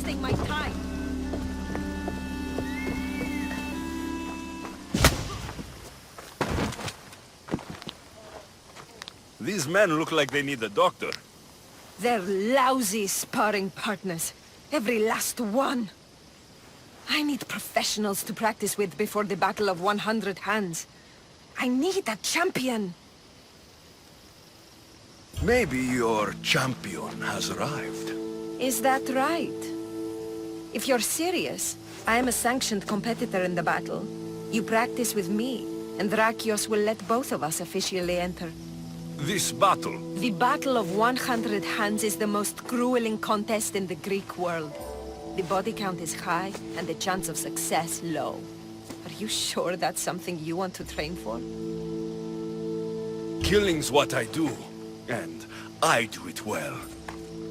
wasting my time. These men look like they need a doctor. They're lousy sparring partners. Every last one. I need professionals to practice with before the Battle of 100 Hands. I need a champion. Maybe your champion has arrived. Is that right? If you're serious, I am a sanctioned competitor in the battle. You practice with me, and Drakios will let both of us officially enter. This battle? The Battle of 100 Hands is the most grueling contest in the Greek world. The body count is high, and the chance of success low. Are you sure that's something you want to train for? Killing's what I do, and I do it well.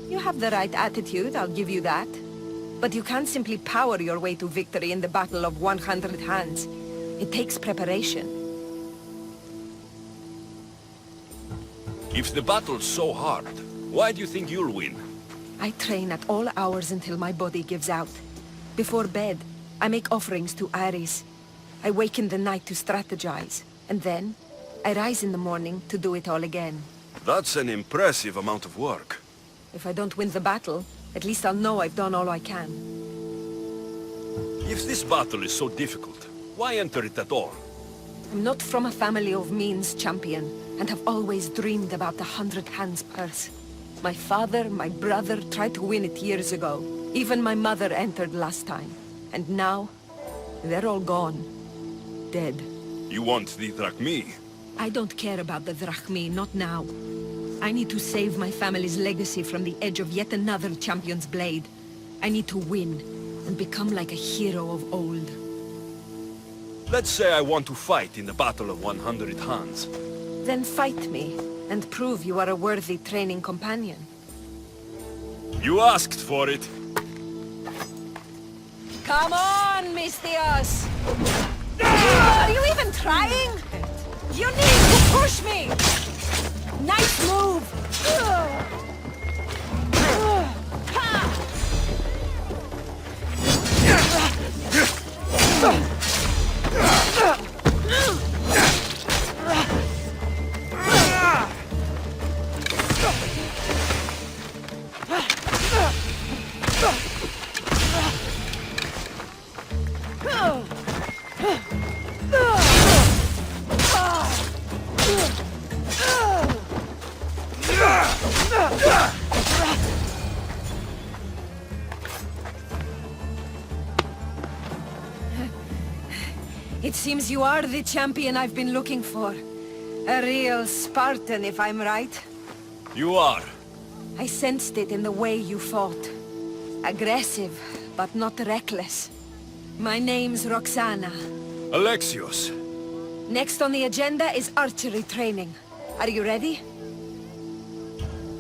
You have the right attitude, I'll give you that. But you can't simply power your way to victory in the Battle of 100 Hands. It takes preparation. If the battle's so hard, why do you think you'll win? I train at all hours until my body gives out. Before bed, I make offerings to Ares. I wake in the night to strategize, and then I rise in the morning to do it all again. That's an impressive amount of work. If I don't win the battle, at least I'll know I've done all I can. If this battle is so difficult, why enter it at all? I'm not from a family of means, champion, and have always dreamed about the 100 Hands purse. My father, my brother tried to win it years ago. Even my mother entered last time. And now, they're all gone. Dead. You want the drachmi? I don't care about the drachmi, not now. I need to save my family's legacy from the edge of yet another champion's blade. I need to win, and become like a hero of old. Let's say I want to fight in the Battle of 100 Hands. Then fight me, and prove you are a worthy training companion. You asked for it. Come on, Mistios! Are you even trying? You need to push me! Nice move! It seems you are the champion I've been looking for. A real Spartan, if I'm right. You are. I sensed it in the way you fought. Aggressive, but not reckless. My name's Roxana. Alexios. Next on the agenda is archery training. Are you ready?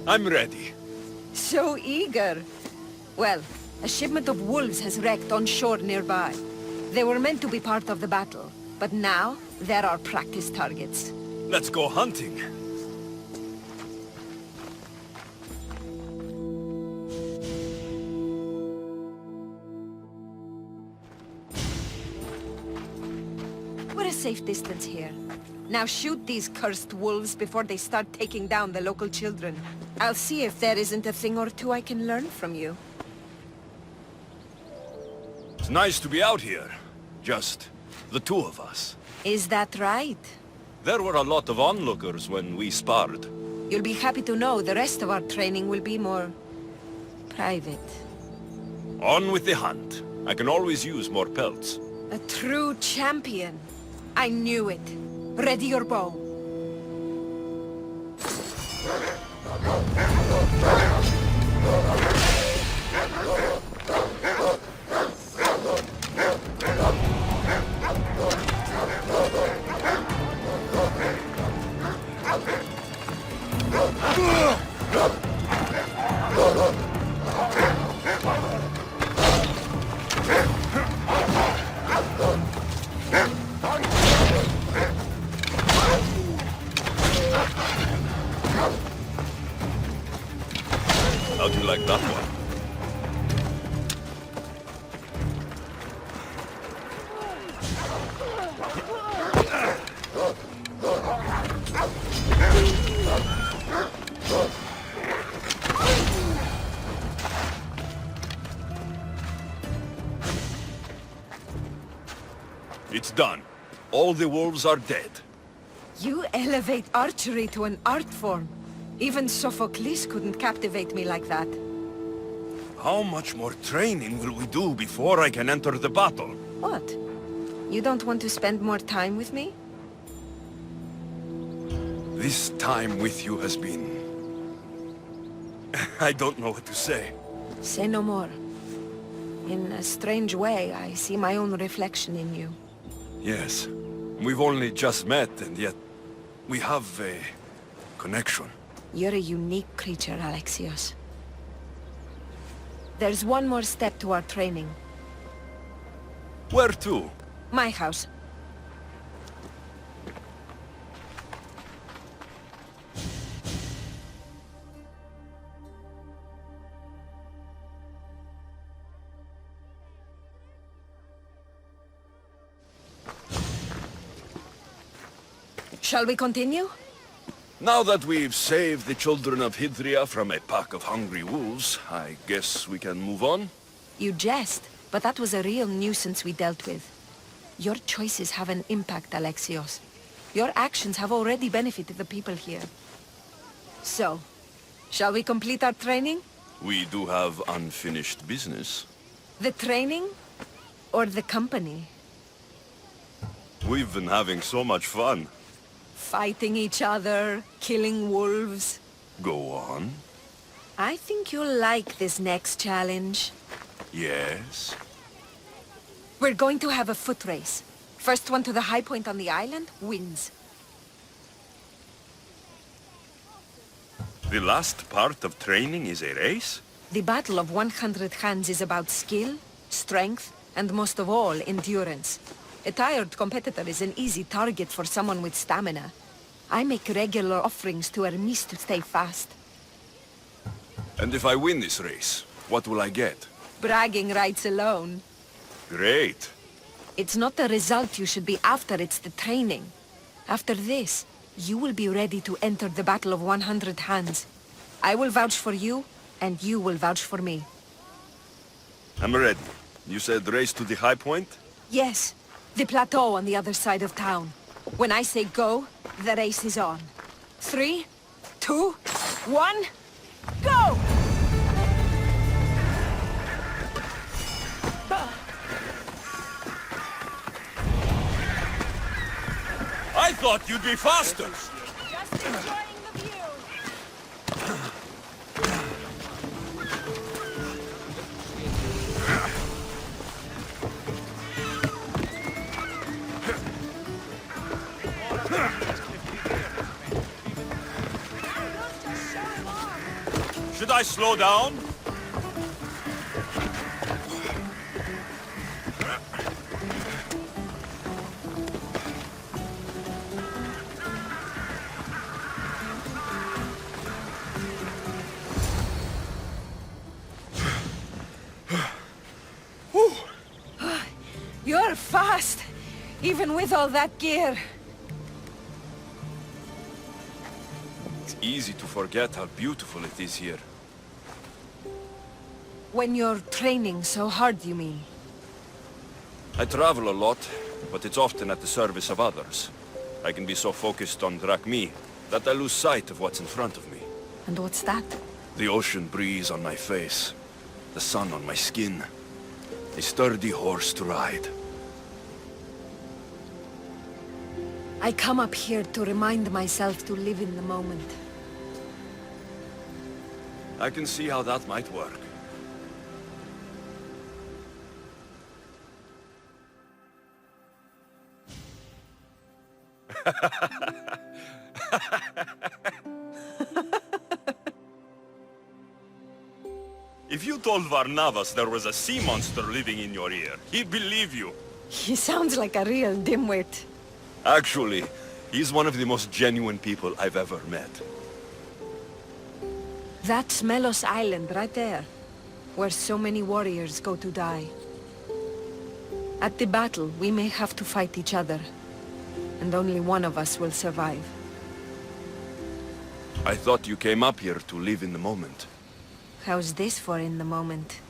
I'm ready. So eager. Well, a shipment of wolves has wrecked on shore nearby. They were meant to be part of the battle, but now they're our practice targets. Let's go hunting. We're a safe distance here. Now shoot these cursed wolves before they start taking down the local children. I'll see if there isn't a thing or two I can learn from you. It's nice to be out here. Just the two of us. Is that right? There were a lot of onlookers when we sparred. You'll be happy to know the rest of our training will be more... private. On with the hunt. I can always use more pelts. A true champion. I knew it. Ready your bow. How'd you like that one? It's done. All the wolves are dead. You elevate archery to an art form. Even Sophocles couldn't captivate me like that. How much more training will we do before I can enter the battle? What? You don't want to spend more time with me? This time with you has been... I don't know what to say. Say no more. In a strange way, I see my own reflection in you. Yes. We've only just met, and yet... we have a... connection. You're a unique creature, Alexios. There's one more step to our training. Where to? My house. Shall we continue? Now that we've saved the children of Hydrea from a pack of hungry wolves, I guess we can move on? You jest, but that was a real nuisance we dealt with. Your choices have an impact, Alexios. Your actions have already benefited the people here. So, shall we complete our training? We do have unfinished business. The training? Or the company? We've been having so much fun. Fighting each other, killing wolves. Go on. I think you'll like this next challenge. Yes? We're going to have a foot race. First one to the high point on the island wins. The last part of training is a race? The Battle of 100 Hands is about skill, strength, and most of all, endurance. A tired competitor is an easy target for someone with stamina. I make regular offerings to Hermes to stay fast. And if I win this race, what will I get? Bragging rights alone. Great. It's not the result you should be after, it's the training. After this, you will be ready to enter the Battle of 100 Hands. I will vouch for you, and you will vouch for me. I'm ready. You said race to the high point? Yes, the plateau on the other side of town. When I say go, the race is on. 3, 2, 1, go! I thought you'd be faster! Just enjoying the view. Should I slow down? You're fast, even with all that gear. It's easy to forget how beautiful it is here. When you're training so hard, you mean? I travel a lot, but it's often at the service of others. I can be so focused on Drachmi that I lose sight of what's in front of me. And what's that? The ocean breeze on my face, the sun on my skin, a sturdy horse to ride. I come up here to remind myself to live in the moment. I can see how that might work. If you told Varnavas there was a sea monster living in your ear, he'd believe you. He sounds like a real dimwit. Actually, he's one of the most genuine people I've ever met. That's Melos Island right there, where so many warriors go to die. At the battle, we may have to fight each other, and only one of us will survive. I thought you came up here to live in the moment. How's this for in the moment?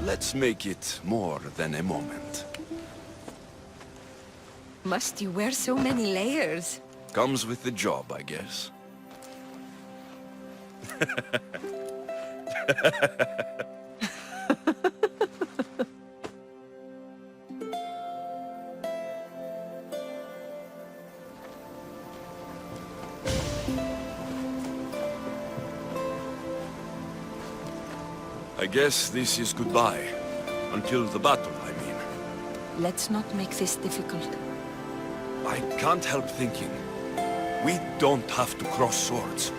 Let's make it more than a moment. Must you wear so many layers? Comes with the job, I guess. I guess this is goodbye. Until the battle, I mean. Let's not make this difficult. I can't help thinking. We don't have to cross swords.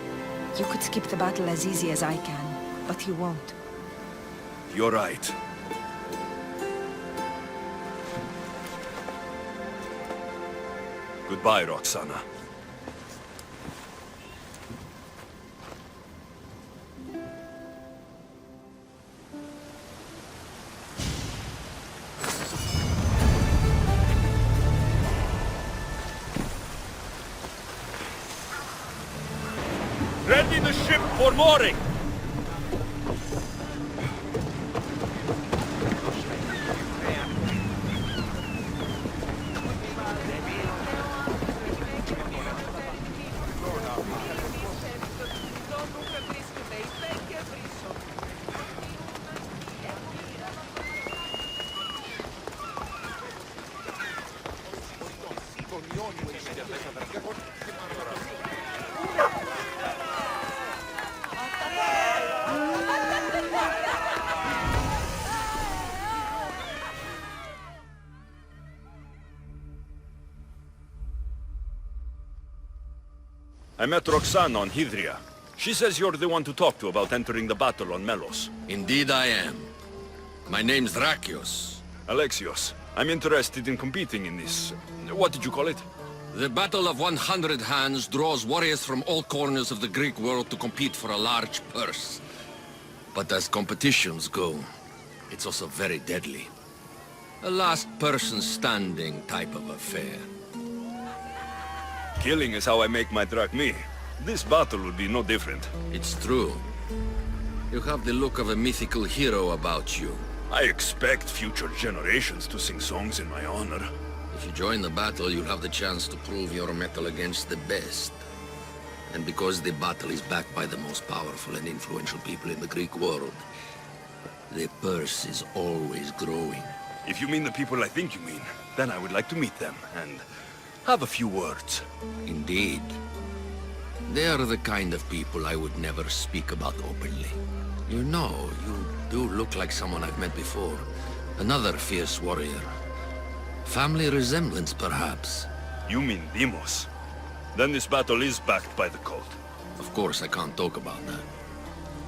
You could skip the battle as easy as I can, but you won't. You're right. Goodbye, Roxana. Ready the ship for mooring! I met Roxana on Hydrea. She says you're the one to talk to about entering the battle on Melos. Indeed I am. My name's Drakios. Alexios, I'm interested in competing in this... what did you call it? The Battle of 100 Hands draws warriors from all corners of the Greek world to compete for a large purse. But as competitions go, it's also very deadly. A last person standing type of affair. Killing is how I make my drachmi. This battle would be no different. It's true. You have the look of a mythical hero about you. I expect future generations to sing songs in my honor. If you join the battle, you'll have the chance to prove your mettle against the best. And because the battle is backed by the most powerful and influential people in the Greek world, the purse is always growing. If you mean the people I think you mean, then I would like to meet them and have a few words. Indeed. They are the kind of people I would never speak about openly. You know, you do look like someone I've met before. Another fierce warrior. Family resemblance, perhaps. You mean Deimos? Then this battle is backed by the cult. Of course, I can't talk about that.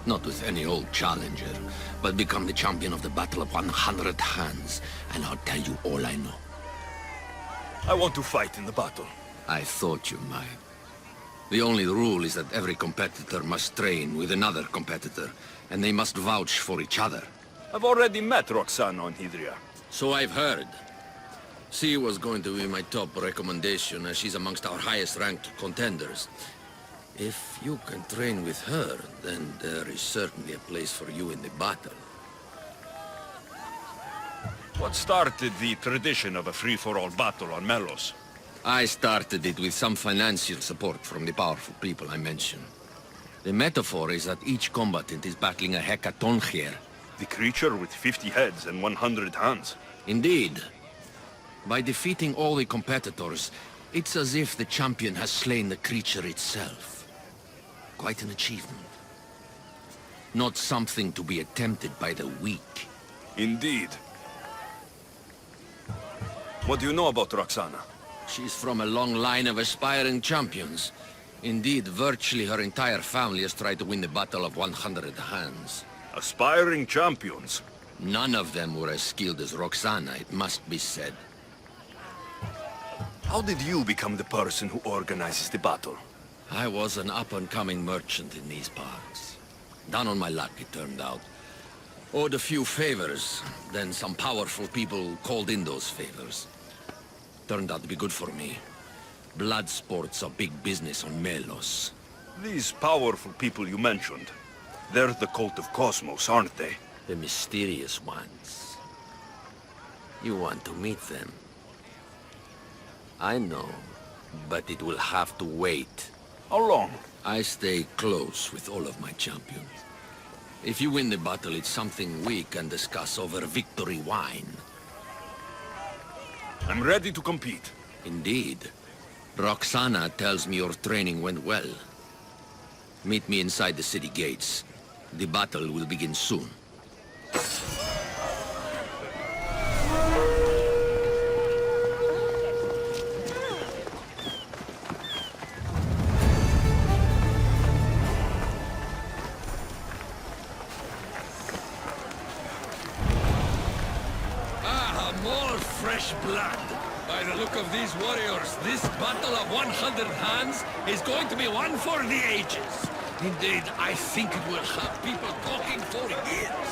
Not with any old challenger, but become the champion of the Battle of 100 Hands, and I'll tell you all I know. I want to fight in the battle. I thought you might. The only rule is that every competitor must train with another competitor, and they must vouch for each other. I've already met Roxana on Hydrea. So I've heard. She was going to be my top recommendation, as she's amongst our highest-ranked contenders. If you can train with her, then there is certainly a place for you in the battle. What started the tradition of a free-for-all battle on Melos? I started it with some financial support from the powerful people I mentioned. The metaphor is that each combatant is battling a hecatoncheir. The creature with 50 heads and 100 hands. Indeed. By defeating all the competitors, it's as if the champion has slain the creature itself. Quite an achievement. Not something to be attempted by the weak. Indeed. What do you know about Roxana? She's from a long line of aspiring champions. Indeed, virtually her entire family has tried to win the Battle of 100 Hands. Aspiring champions? None of them were as skilled as Roxana, it must be said. How did you become the person who organizes the battle? I was an up-and-coming merchant in these parts. Down on my luck, it turned out. Owed a few favors, then some powerful people called in those favors. Turned out to be good for me. Blood sports are big business on Melos. These powerful people you mentioned, they're the cult of Cosmos, aren't they? The mysterious ones. You want to meet them? I know, but it will have to wait. How long? I stay close with all of my champions. If you win the battle, it's something we can discuss over victory wine. I'm ready to compete. Indeed. Roxana tells me your training went well. Meet me inside the city gates. The battle will begin soon. More fresh blood. By the look of these warriors, this battle of 100 hands is going to be one for the ages. Indeed, I think it will have people talking for years.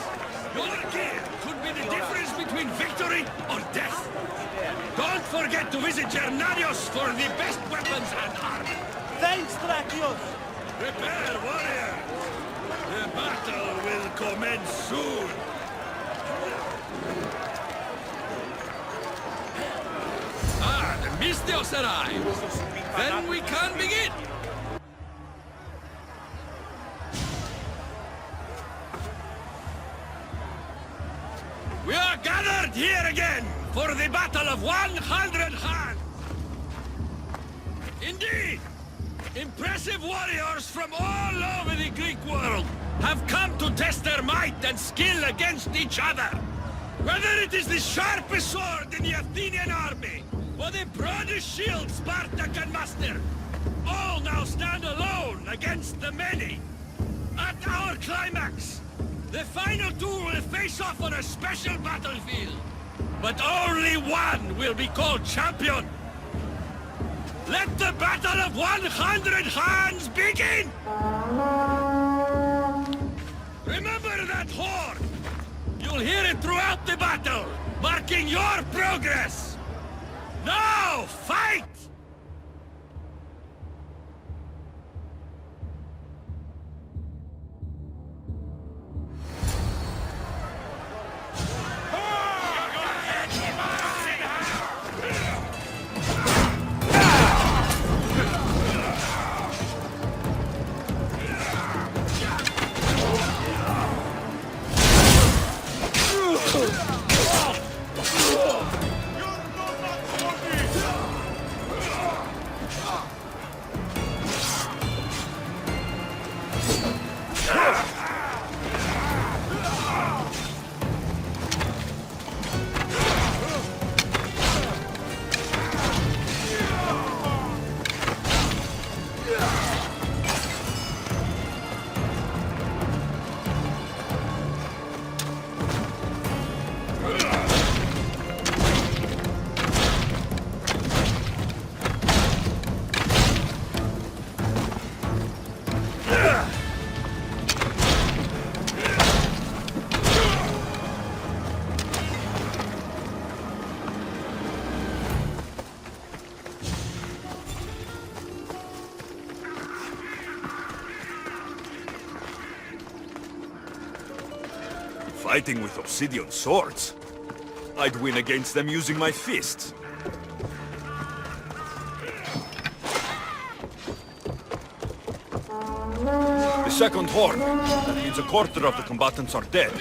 Your gear could be the difference between victory or death. Don't forget to visit Gernarios for the best weapons and armor. Thanks, Drakios! Prepare, warrior! The battle will commence soon. The Mistios arrives. Then we can begin. We are gathered here again for the battle of 100 hands. Indeed, impressive warriors from all over the Greek world have come to test their might and skill against each other. Whether it is the sharpest sword in the Athenian army, or the broadest shield Sparta can muster, all now stand alone against the many. At our climax, the final two will face off on a special battlefield. But only one will be called champion. Let the battle of 100 hands begin! Remember that horn! You'll hear it throughout the battle, marking your progress! Now, fight! Fighting with obsidian swords? I'd win against them using my fists. The second horn. That means a quarter of the combatants are dead.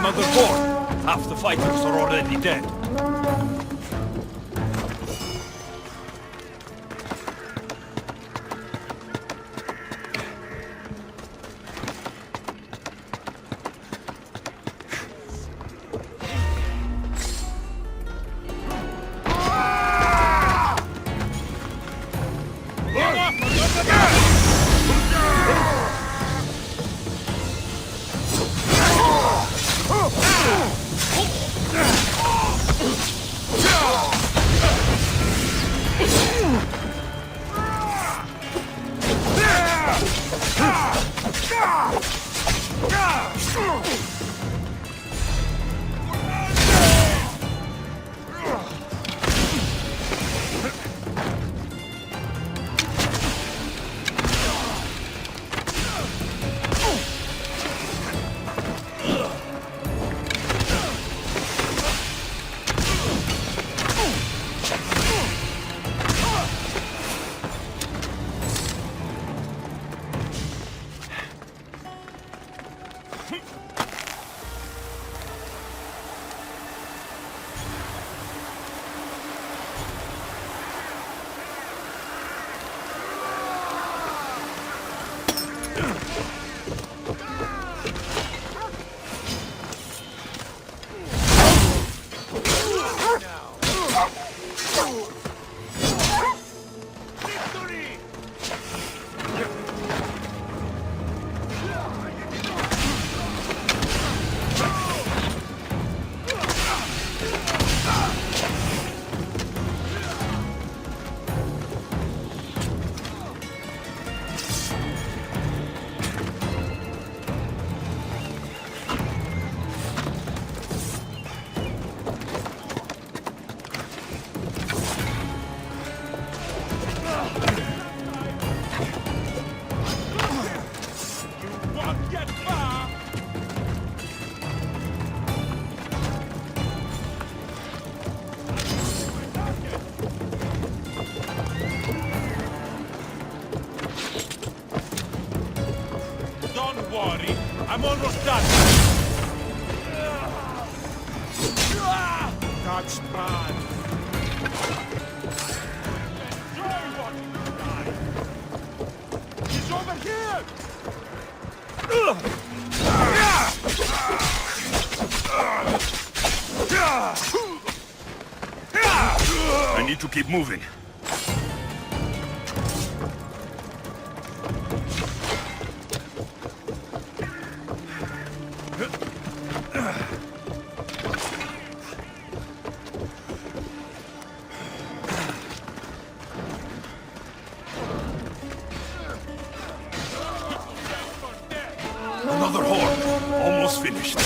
Another horde. Half the fighters are already dead. I'm almost done. That's bad. Enjoy watching you die. He's over here. I need to keep moving. Another horde. Almost finished.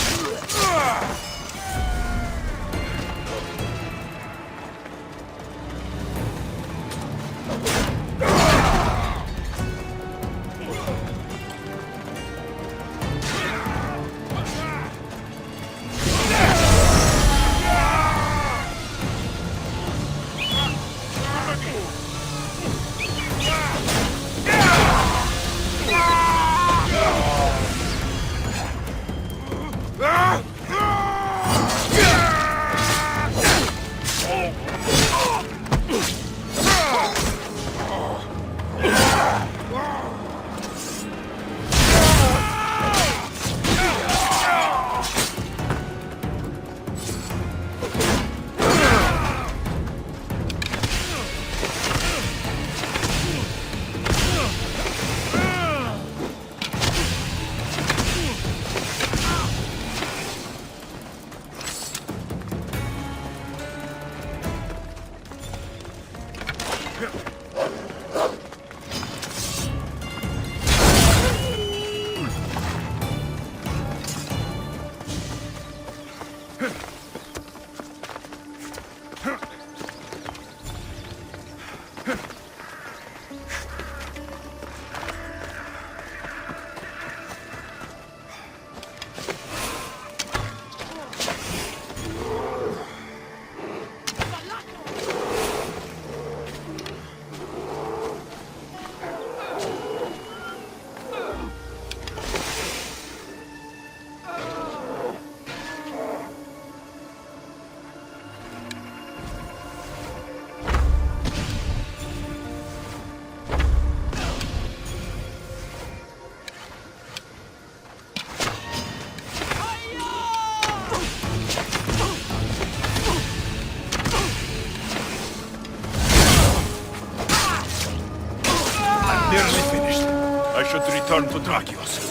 Nearly finished. I should return to Drakios.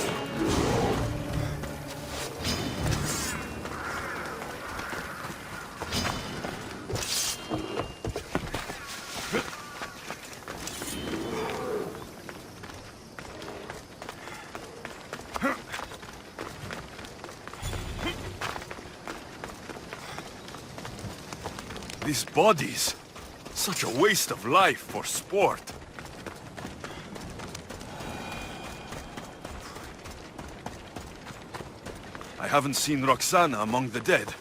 These bodies. Such a waste of life for sport. I haven't seen Roxana among the dead.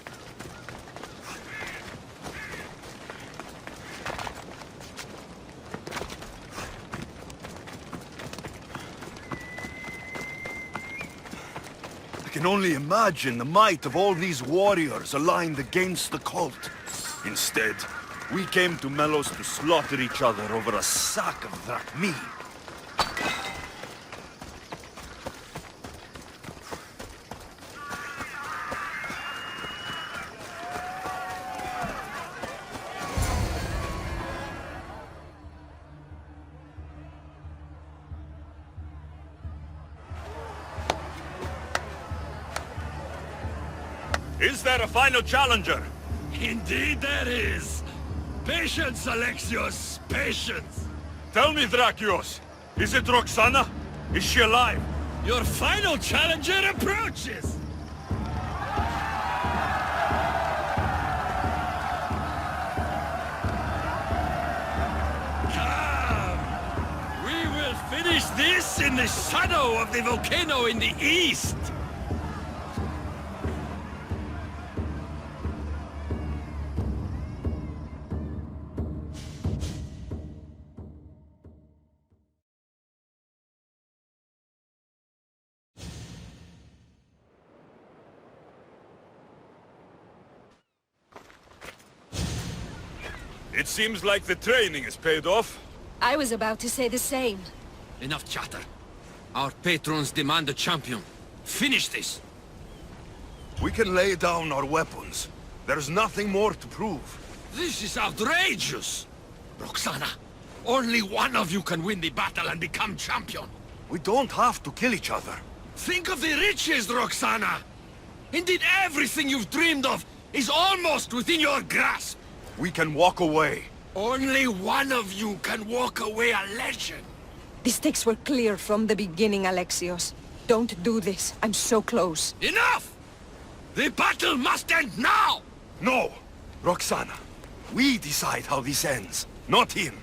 I can only imagine the might of all these warriors aligned against the cult. Instead, we came to Melos to slaughter each other over a sack of drachmi. Is there a final challenger? Indeed there is. Patience, Alexios, patience. Tell me, Drakios, is it Roxana? Is she alive? Your final challenger approaches. Come. We will finish this in the shadow of the volcano in the east. It seems like the training is paid off. I was about to say the same. Enough chatter. Our patrons demand a champion. Finish this. We can lay down our weapons. There's nothing more to prove. This is outrageous! Roxana, only one of you can win the battle and become champion. We don't have to kill each other. Think of the riches, Roxana! Indeed, everything you've dreamed of is almost within your grasp. We can walk away. Only one of you can walk away a legend. The stakes were clear from the beginning, Alexios. Don't do this. I'm so close. Enough! The battle must end now! No! Roxana, we decide how this ends, not him.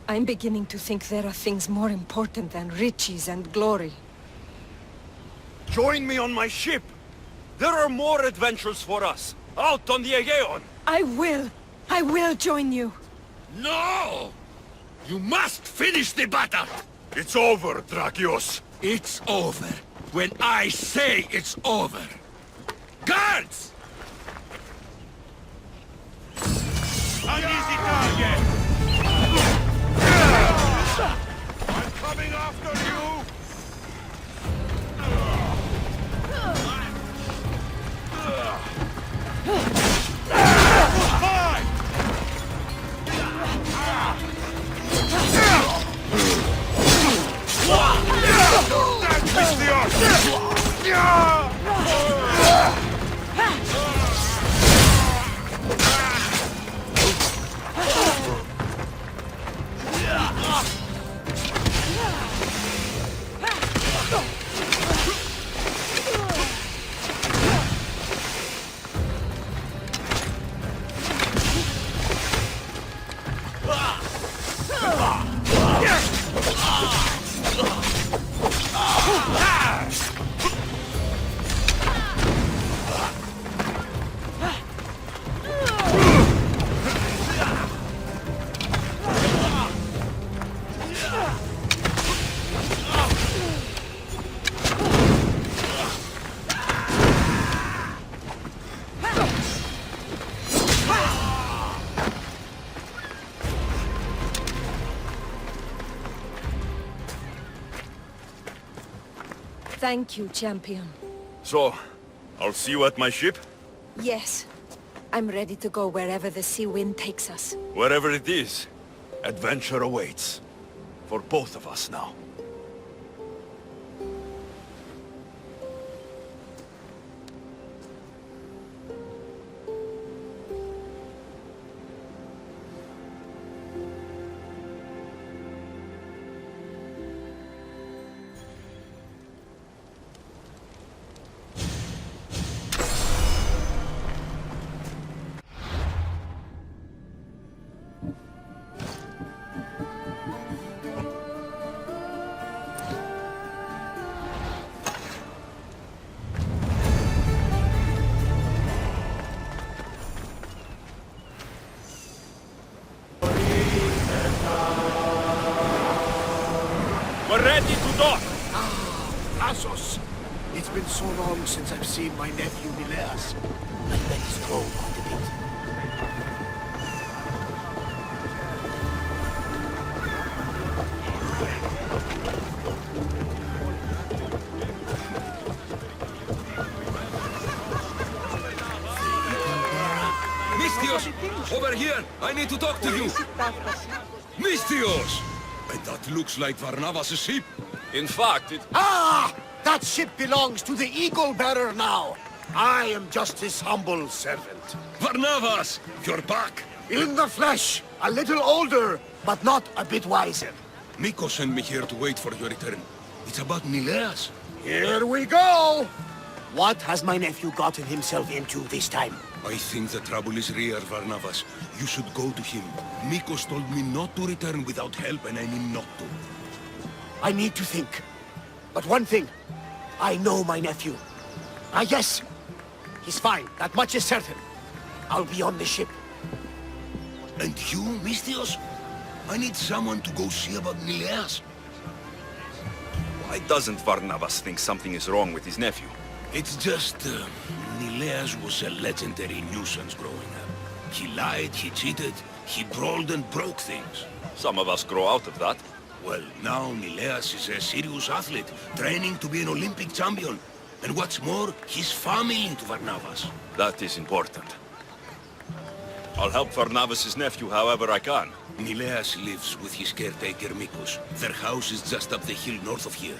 I'm beginning to think there are things more important than riches and glory. Join me on my ship. There are more adventures for us, out on the Aegean. I will join you. No! You must finish the battle! It's over, Drakios. It's over when I say it's over. Guards! An easy target! I'm coming after you! Fight! That missed the arc! Thank you, champion. So, I'll see you at my ship? Yes. I'm ready to go wherever the sea wind takes us. Wherever it is, adventure awaits. For both of us now. We're ready to dock! Karpos! It's been so long since I've seen my nephew Mileas. I bet he's grown quite a bit. Mistios! Over here! I need to talk to you! Mistios! That looks like Varnavas' ship. In fact, it... Ah! That ship belongs to the Eagle Bearer now. I am just his humble servant. Varnavas! You're back! In the flesh, a little older, but not a bit wiser. Mikkos sent me here to wait for your return. It's about Mileas. Here we go! What has my nephew gotten himself into this time? I think the trouble is real, Varnavas. You should go to him. Mikkos told me not to return without help, and I mean not to. I need to think. But one thing, I know my nephew. Ah, yes. He's fine. That much is certain. I'll be on the ship. And you, Mistios? I need someone to go see about Mileas. Why doesn't Varnavas think something is wrong with his nephew? It's just, Mileas was a legendary nuisance growing up. He lied, he cheated, he brawled and broke things. Some of us grow out of that. Well, now Mileas is a serious athlete, training to be an Olympic champion. And what's more, he's family to Varnavas. That is important. I'll help Varnavas' nephew however I can. Mileas lives with his caretaker Mikkos. Their house is just up the hill north of here.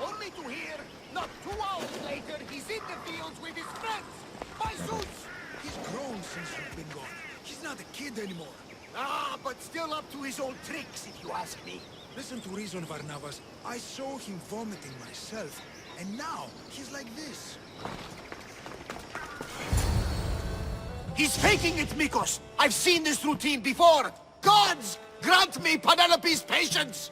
Only to hear, not 2 hours later, he's in the fields with his friends. My Zeus! He's grown since you've been gone. He's not a kid anymore. Ah, but still up to his old tricks, if you ask me. Listen to reason, Varnavas. I saw him vomiting myself, and now he's like this. He's faking it, Mikkos! I've seen this routine before! Gods! Grant me Penelope's patience!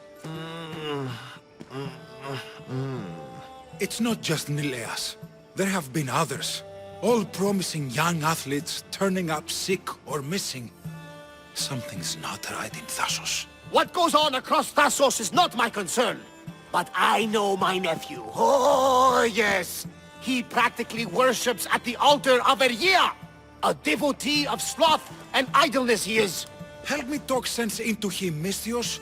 It's not just Mileas. There have been others. All promising young athletes turning up sick or missing. Something's not right in Thassos. What goes on across Thassos is not my concern. But I know my nephew. Oh, yes. He practically worships at the altar of Hydrea. A devotee of sloth and idleness he is. Help me talk sense into him, Mistios.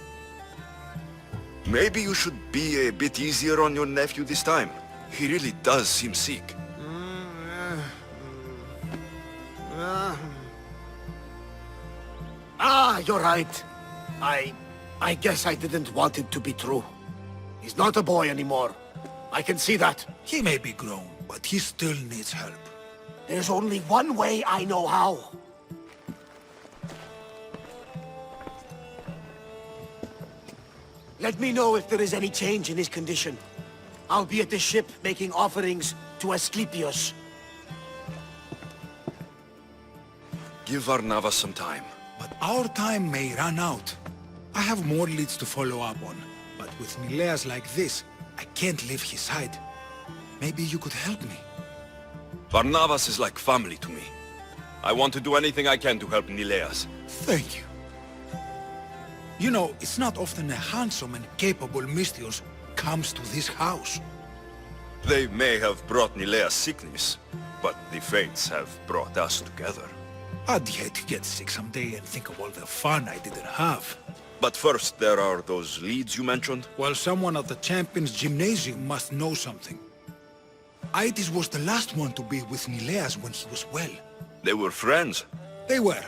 Maybe you should be a bit easier on your nephew this time. He really does seem sick. Ah, you're right. I guess I didn't want it to be true. He's not a boy anymore. I can see that. He may be grown, but he still needs help. There's only one way I know how. Let me know if there is any change in his condition. I'll be at the ship making offerings to Asclepius. Give Varnava some time. But our time may run out. I have more leads to follow up on. But with Nileas like this, I can't leave his side. Maybe you could help me. Varnavas is like family to me. I want to do anything I can to help Nileas. Thank you. You know, it's not often a handsome and capable Misthios comes to this house. They may have brought Nileas sickness, but the fates have brought us together. I'd hate to get sick someday and think of all the fun I didn't have. But first, there are those leads you mentioned. Well, someone at the Champions Gymnasium must know something. Aitis was the last one to be with Nileas when he was well. They were friends. They were.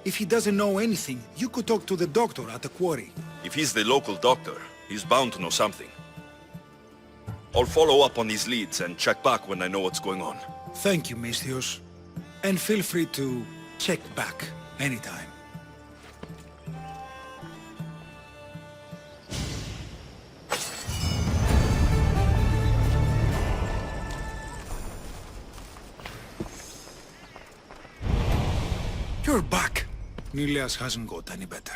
If he doesn't know anything, you could talk to the doctor at the quarry. If he's the local doctor, he's bound to know something. I'll follow up on these leads and check back when I know what's going on. Thank you, Misthios. And feel free to check back anytime. You're back. Nileas hasn't got any better.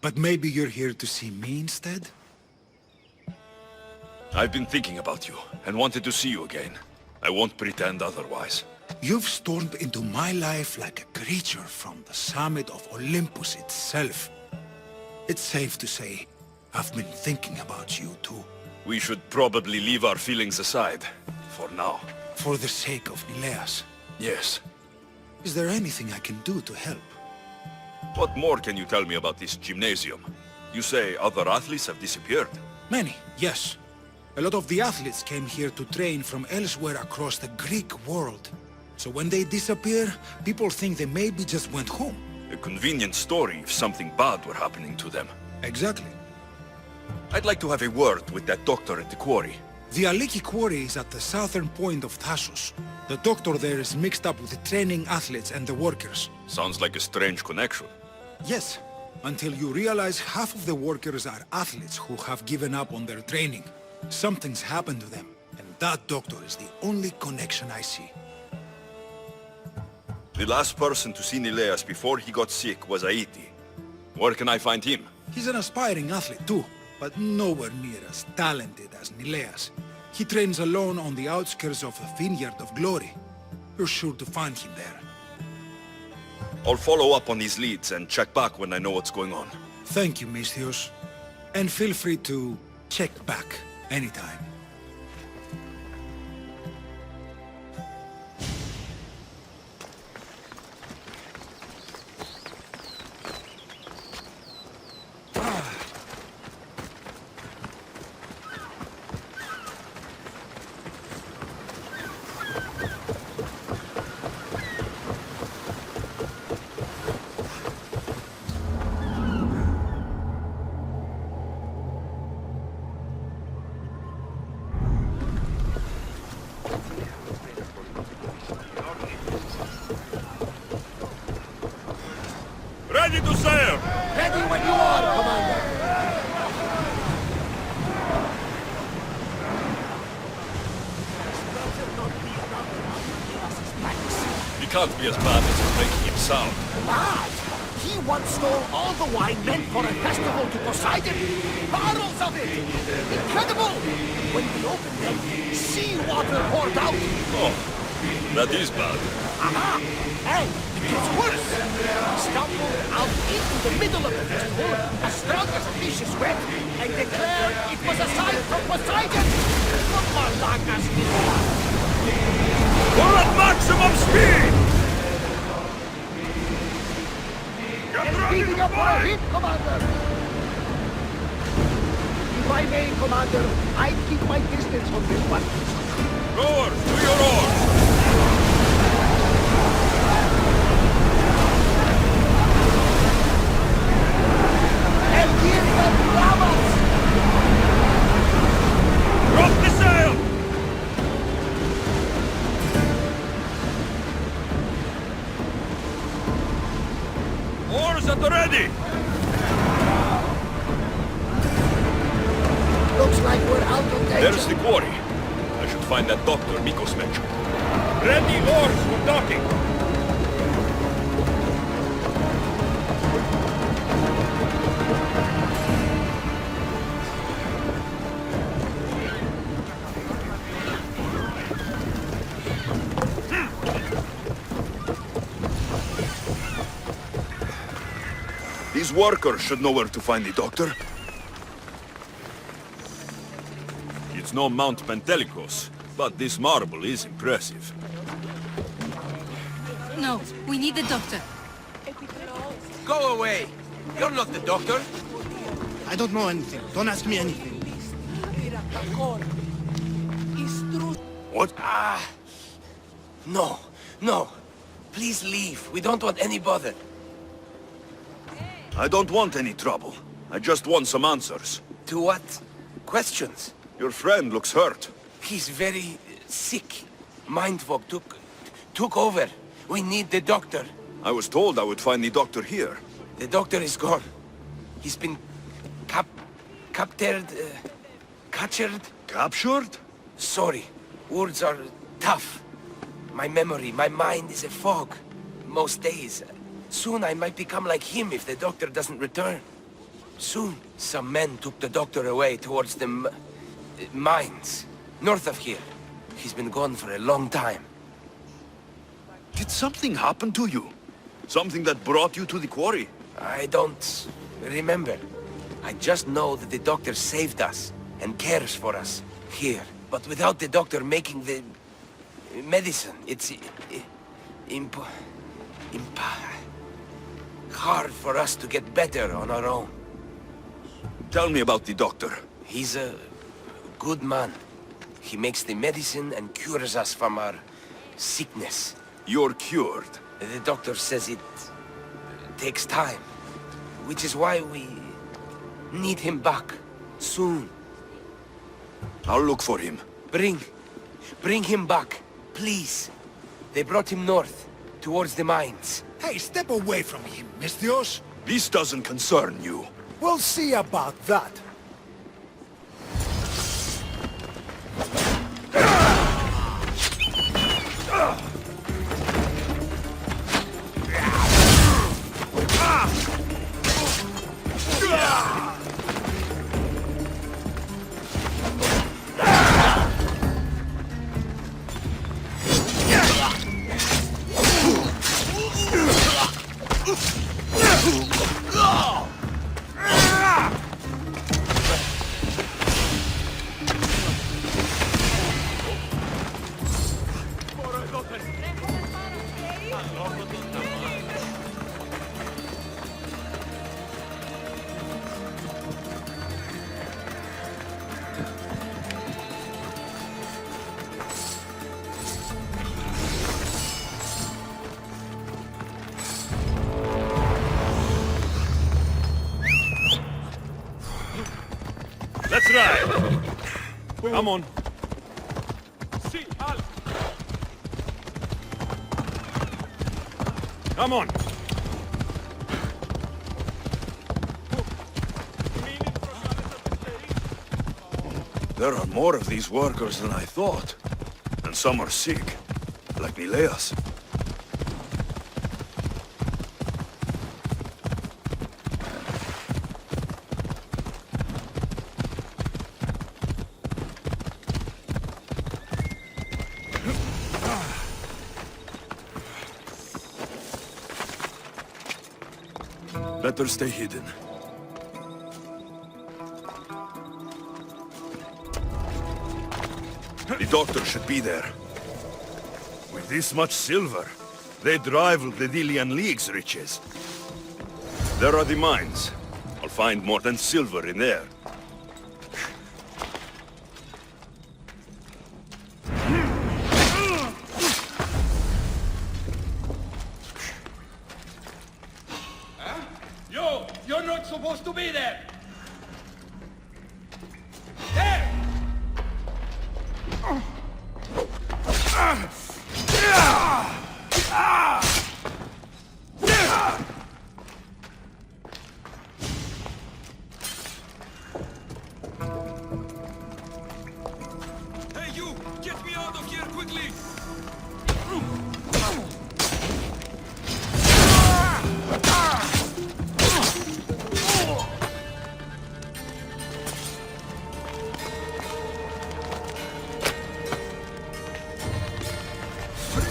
But maybe you're here to see me instead? I've been thinking about you, and wanted to see you again. I won't pretend otherwise. You've stormed into my life like a creature from the summit of Olympus itself. It's safe to say, I've been thinking about you too. We should probably leave our feelings aside, for now. For the sake of Nileas. Yes. Is there anything I can do to help? What more can you tell me about this gymnasium? You say other athletes have disappeared? Many, yes. A lot of the athletes came here to train from elsewhere across the Greek world. So when they disappear, people think they maybe just went home. A convenient story if something bad were happening to them. Exactly. I'd like to have a word with that doctor at the quarry. The Aliki quarry is at the southern point of Thassos. The doctor there is mixed up with the training athletes and the workers. Sounds like a strange connection. Yes, until you realize half of the workers are athletes who have given up on their training. Something's happened to them, and that doctor is the only connection I see. The last person to see Nileas before he got sick was Aiti. Where can I find him? He's an aspiring athlete too, but nowhere near as talented as Nileas. He trains alone on the outskirts of a vineyard of glory. You're sure to find him there. I'll follow up on these leads and check back when I know what's going on. Thank you, Misthios. And feel free to check back anytime. Ready to sail! Ready when you are, Commander! He can't be as bad as you're making him sound. Bad! He once stole all the wine meant for a festival to Poseidon! Barrels of it! Incredible! When we opened them, seawater poured out! Oh, that is bad. Aha! And it gets worse! He stumbled out into the middle of the festival, as strong as a fish's web, and declared it was a sign from Poseidon! Come on, Lagas! We're at maximum speed! Get ready Speeding to up for a fight! hit, Commander! If I may, Commander, I'd keep my distance on this one. Rowers, to your oars! And give them bravas! Drop the sail! not ready! Looks like we're out of danger. There's the quarry. I should find that doctor Mikkos mentioned. Ready, Lord, for docking. These workers should know where to find the doctor. It's no Mount Pentelicos, but this marble is impressive. No, we need the doctor. Go away! You're not the doctor. I don't know anything. Don't ask me anything. What? No, no. Please leave. We don't want any bother. I don't want any trouble. I just want some answers. To what? Questions? Your friend looks hurt. He's very sick. Mind fog took over. We need the doctor. I was told I would find the doctor here. The doctor is gone. He's been captured. Captured? Sorry. Words are tough. My memory, my mind is a fog. Most days. Soon I might become like him if the doctor doesn't return. Soon. Some men took the doctor away towards the mines. North of here. He's been gone for a long time. Did something happen to you? Something that brought you to the quarry? I don't remember. I just know that the doctor saved us and cares for us here. But without the doctor making the medicine, it's hard for us to get better on our own. Tell me about the doctor. He's a good man. He makes the medicine and cures us from our sickness. You're cured. The doctor says it takes time, which is why we need him back soon. I'll look for him. Bring him back, please. They brought him north, towards the mines. Hey, step away from him, Misthios. This doesn't concern you. We'll see about that. Let's ride! Come on. Come on! There are more of these workers than I thought. And some are sick, like Mileas. Better stay hidden. The doctor should be there. With this much silver, they'd rival the Delian League's riches. There are the mines. I'll find more than silver in there. You're not supposed to be there! There! quickly!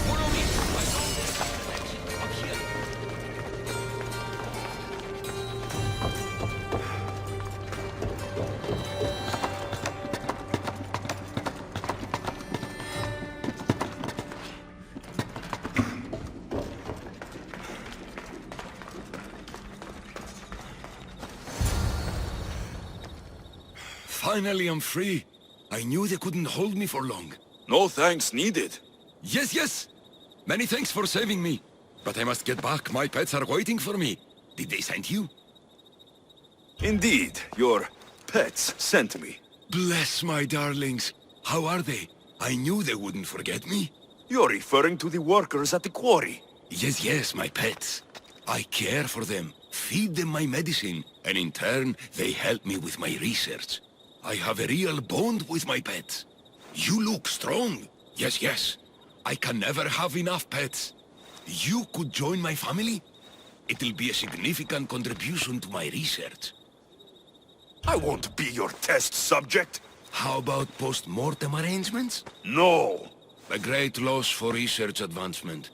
Follow me! I know this direction. Up here. Finally, I'm free. I knew they couldn't hold me for long. No thanks needed. Yes, yes! Many thanks for saving me. But I must get back. My pets are waiting for me. Did they send you? Indeed, your pets sent me. Bless my darlings. How are they? I knew they wouldn't forget me. You're referring to the workers at the quarry. Yes, yes, my pets. I care for them, feed them my medicine, and in turn, they help me with my research. I have a real bond with my pets. You look strong. Yes, yes. I can never have enough pets. You could join my family? It'll be a significant contribution to my research. I won't be your test subject. How about post-mortem arrangements? No. A great loss for research advancement.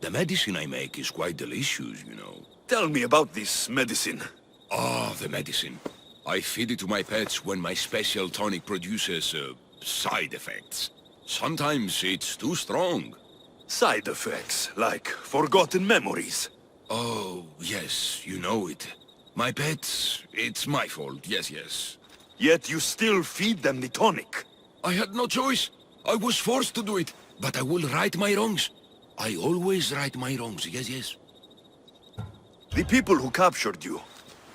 The medicine I make is quite delicious, you know. Tell me about this medicine. Ah, the medicine. I feed it to my pets when my special tonic produces, side effects. Sometimes it's too strong. Side effects, like forgotten memories. Oh, yes, you know it. My pets, it's my fault, yes, yes. Yet you still feed them the tonic. I had no choice. I was forced to do it, but I will right my wrongs. I always right my wrongs, yes, yes. The people who captured you,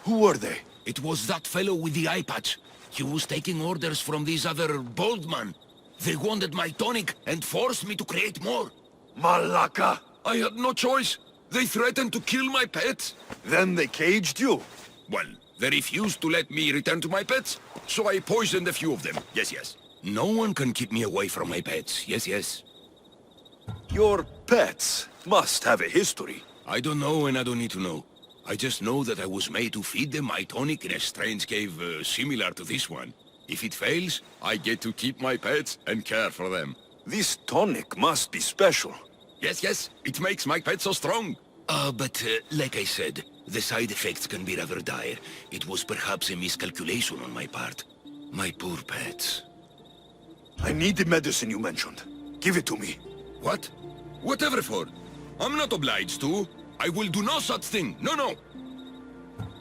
who were they? It was that fellow with the eye patch. He was taking orders from this other bald man. They wanted my tonic and forced me to create more. Malaka! I had no choice. They threatened to kill my pets. Then they caged you. Well, they refused to let me return to my pets, so I poisoned a few of them. Yes, yes. No one can keep me away from my pets. Yes, yes. Your pets must have a history. I don't know and I don't need to know. I just know that I was made to feed them my tonic in a strange cave similar to this one. If it fails, I get to keep my pets and care for them. This tonic must be special. Yes, yes, it makes my pets so strong. But like I said, the side effects can be rather dire. It was perhaps a miscalculation on my part. My poor pets. I need the medicine you mentioned. Give it to me. What? Whatever for. I'm not obliged to. I will do no such thing. No, no.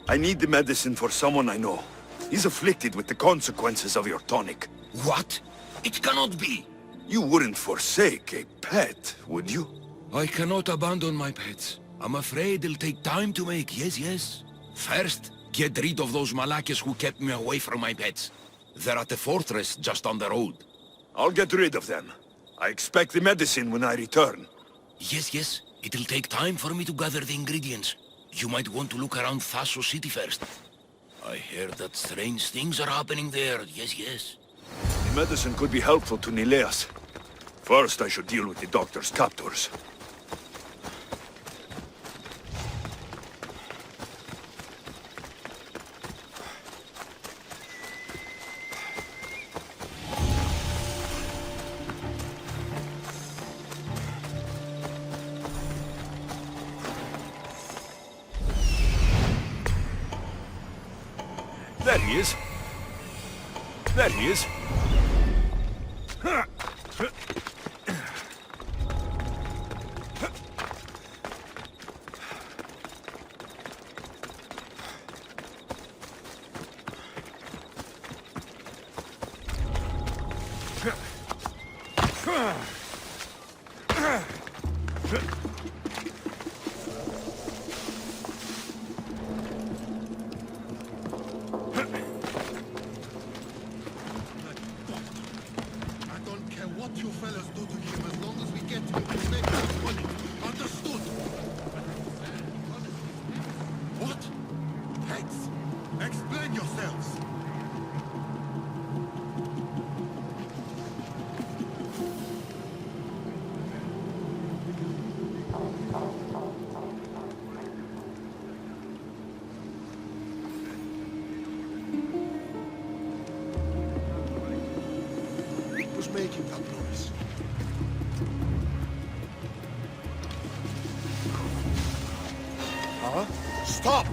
I need the medicine for someone I know. He's afflicted with the consequences of your tonic. What? It cannot be. You wouldn't forsake a pet, would you? I cannot abandon my pets. I'm afraid it'll take time to make, yes, yes. First, get rid of those Malakas who kept me away from my pets. They're at the fortress just on the road. I'll get rid of them. I expect the medicine when I return. Yes, yes. It'll take time for me to gather the ingredients. You might want to look around Thasos City first. I hear that strange things are happening there. Yes, yes. The medicine could be helpful to Nileas. First, I should deal with the doctor's captors. There he is. There he is. Explain yourselves! making that noise? Huh? Stop!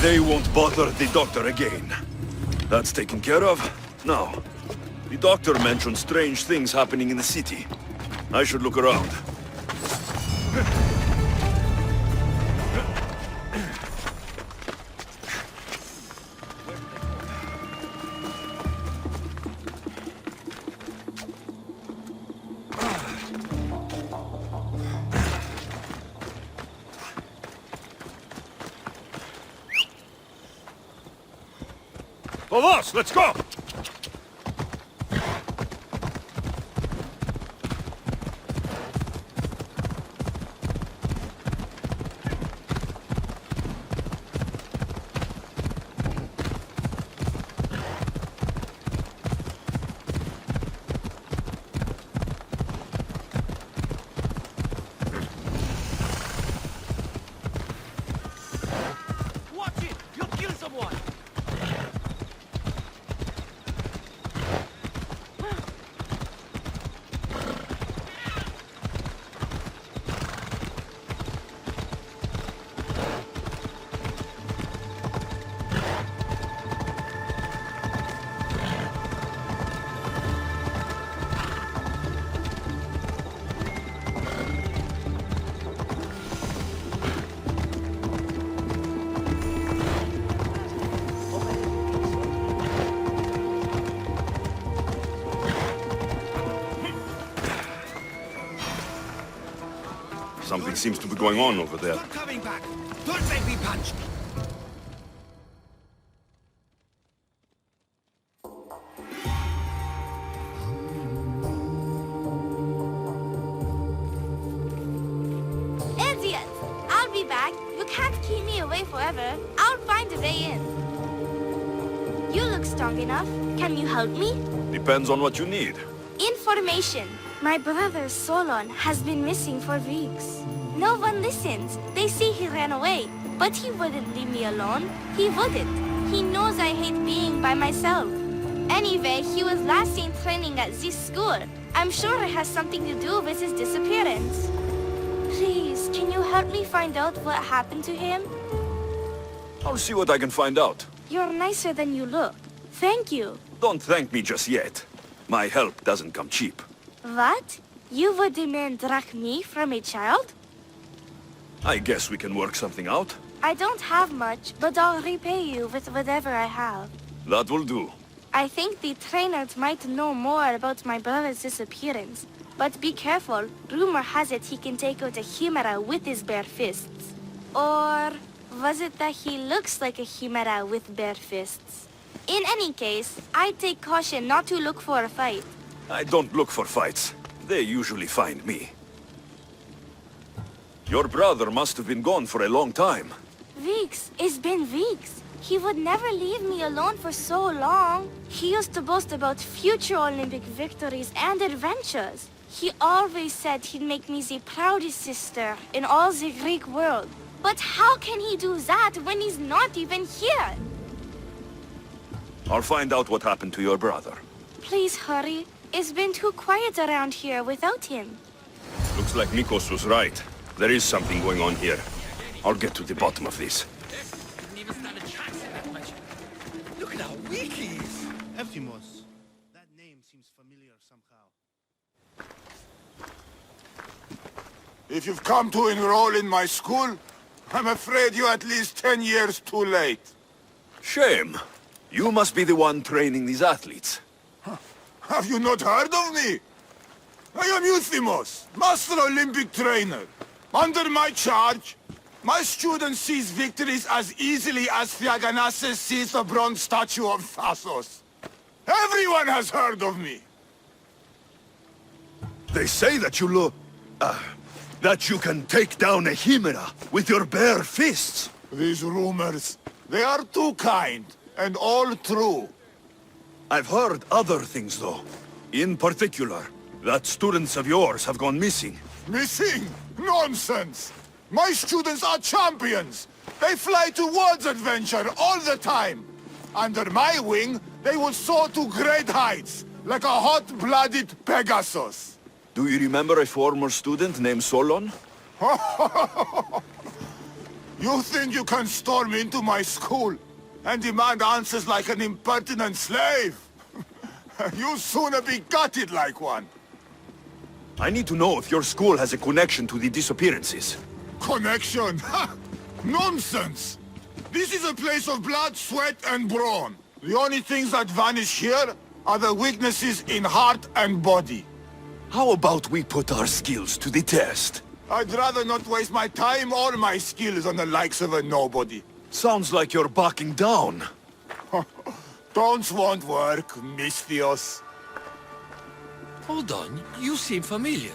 They won't bother the doctor again. That's taken care of. Now, the doctor mentioned strange things happening in the city. I should look around. Vamos, let's go! Watch it! You'll kill someone! Something seems to be going on over there. Stop coming back! Don't make me punch! Idiot! I'll be back. You can't keep me away forever. I'll find a way in. You look strong enough. Can you help me? Depends on what you need. Information. My brother Solon has been missing for weeks. No one listens. They say he ran away, but he wouldn't leave me alone. He wouldn't. He knows I hate being by myself. Anyway, he was last seen training at this school. I'm sure it has something to do with his disappearance. Please, can you help me find out what happened to him? I'll see what I can find out. You're nicer than you look. Thank you. Don't thank me just yet. My help doesn't come cheap. What? You would demand drachmi from a child? I guess we can work something out. I don't have much, but I'll repay you with whatever I have. That will do. I think the trainers might know more about my brother's disappearance. But be careful. Rumor has it he can take out a chimera with his bare fists. Or Was it that he looks like a chimera with bare fists? In any case, I take caution not to look for a fight. I don't look for fights. They usually find me. Your brother must have been gone for a long time. Weeks. It's been weeks. He would never leave me alone for so long. He used to boast about future Olympic victories and adventures. He always said he'd make me the proudest sister in all the Greek world. But how can he do that when he's not even here? I'll find out what happened to your brother. Please hurry. It's been too quiet around here without him. Looks like Mikkos was right. There is something going on here. I'll get to the bottom of this. Didn't even stand a chance in that match. Look at how weak he is. Ephimos. That name seems familiar somehow. If you've come to enroll in my school, I'm afraid you're at least 10 years too late. Shame. You must be the one training these athletes. Have you not heard of me? I am Euthymos, Master Olympic Trainer. Under my charge, my student sees victories as easily as Theaganasses sees the bronze statue of Thasos. Everyone has heard of me. They say that that you can take down a chimera with your bare fists. These rumors, they are too kind and all true. I've heard other things, though. In particular, that students of yours have gone missing. Missing? Nonsense! My students are champions! They fly towards adventure all the time! Under my wing, they will soar to great heights, like a hot-blooded Pegasus. Do you remember a former student named Solon? You think you can storm into my school and demand answers like an impertinent slave? You'll sooner be gutted like one. I need to know if your school has a connection to the disappearances. Connection? Nonsense! This is a place of blood, sweat, and brawn. The only things that vanish here are the weaknesses in heart and body. How about we put our skills to the test? I'd rather not waste my time or my skills on the likes of a nobody. Sounds like you're backing down. Don't won't work, Misthios. Hold on, you seem familiar.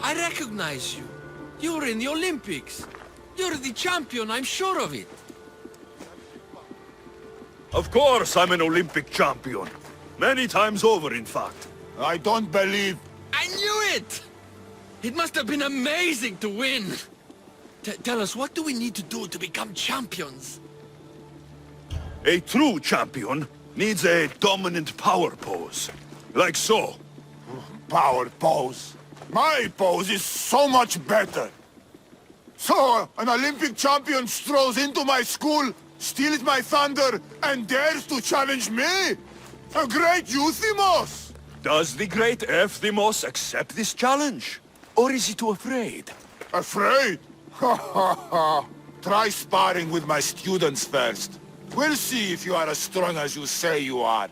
I recognize you. You're in the Olympics. You're the champion, I'm sure of it. Of course I'm an Olympic champion. Many times over, in fact. I don't believe... I knew it! It must have been amazing to win. Tell us, what do we need to do to become champions? A true champion needs a dominant power pose. Like so. Power pose. My pose is so much better. So, an Olympic champion strolls into my school, steals my thunder, and dares to challenge me? A great Euthymos! Does the great Euthymos accept this challenge? Or is he too afraid? Afraid? Ha ha ha! Try sparring with my students first. We'll see if you are as strong as you say you are.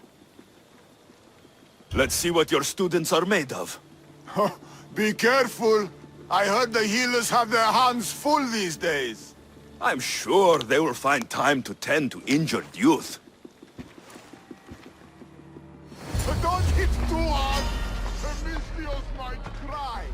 Let's see what your students are made of. Be careful. I heard the healers have their hands full these days. I'm sure they will find time to tend to injured youth. But don't hit too hard. The Misthios might cry.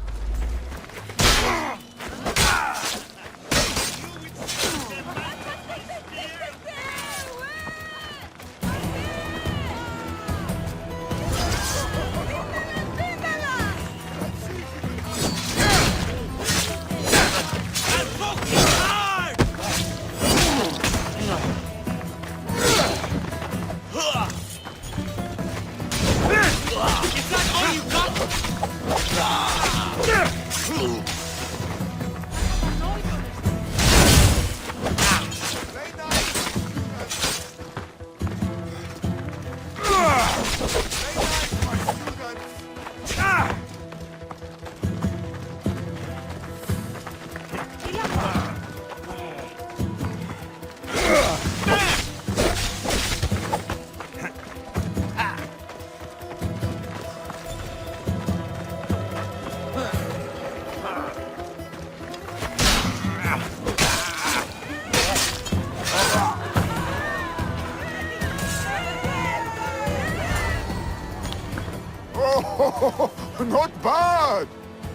not bad!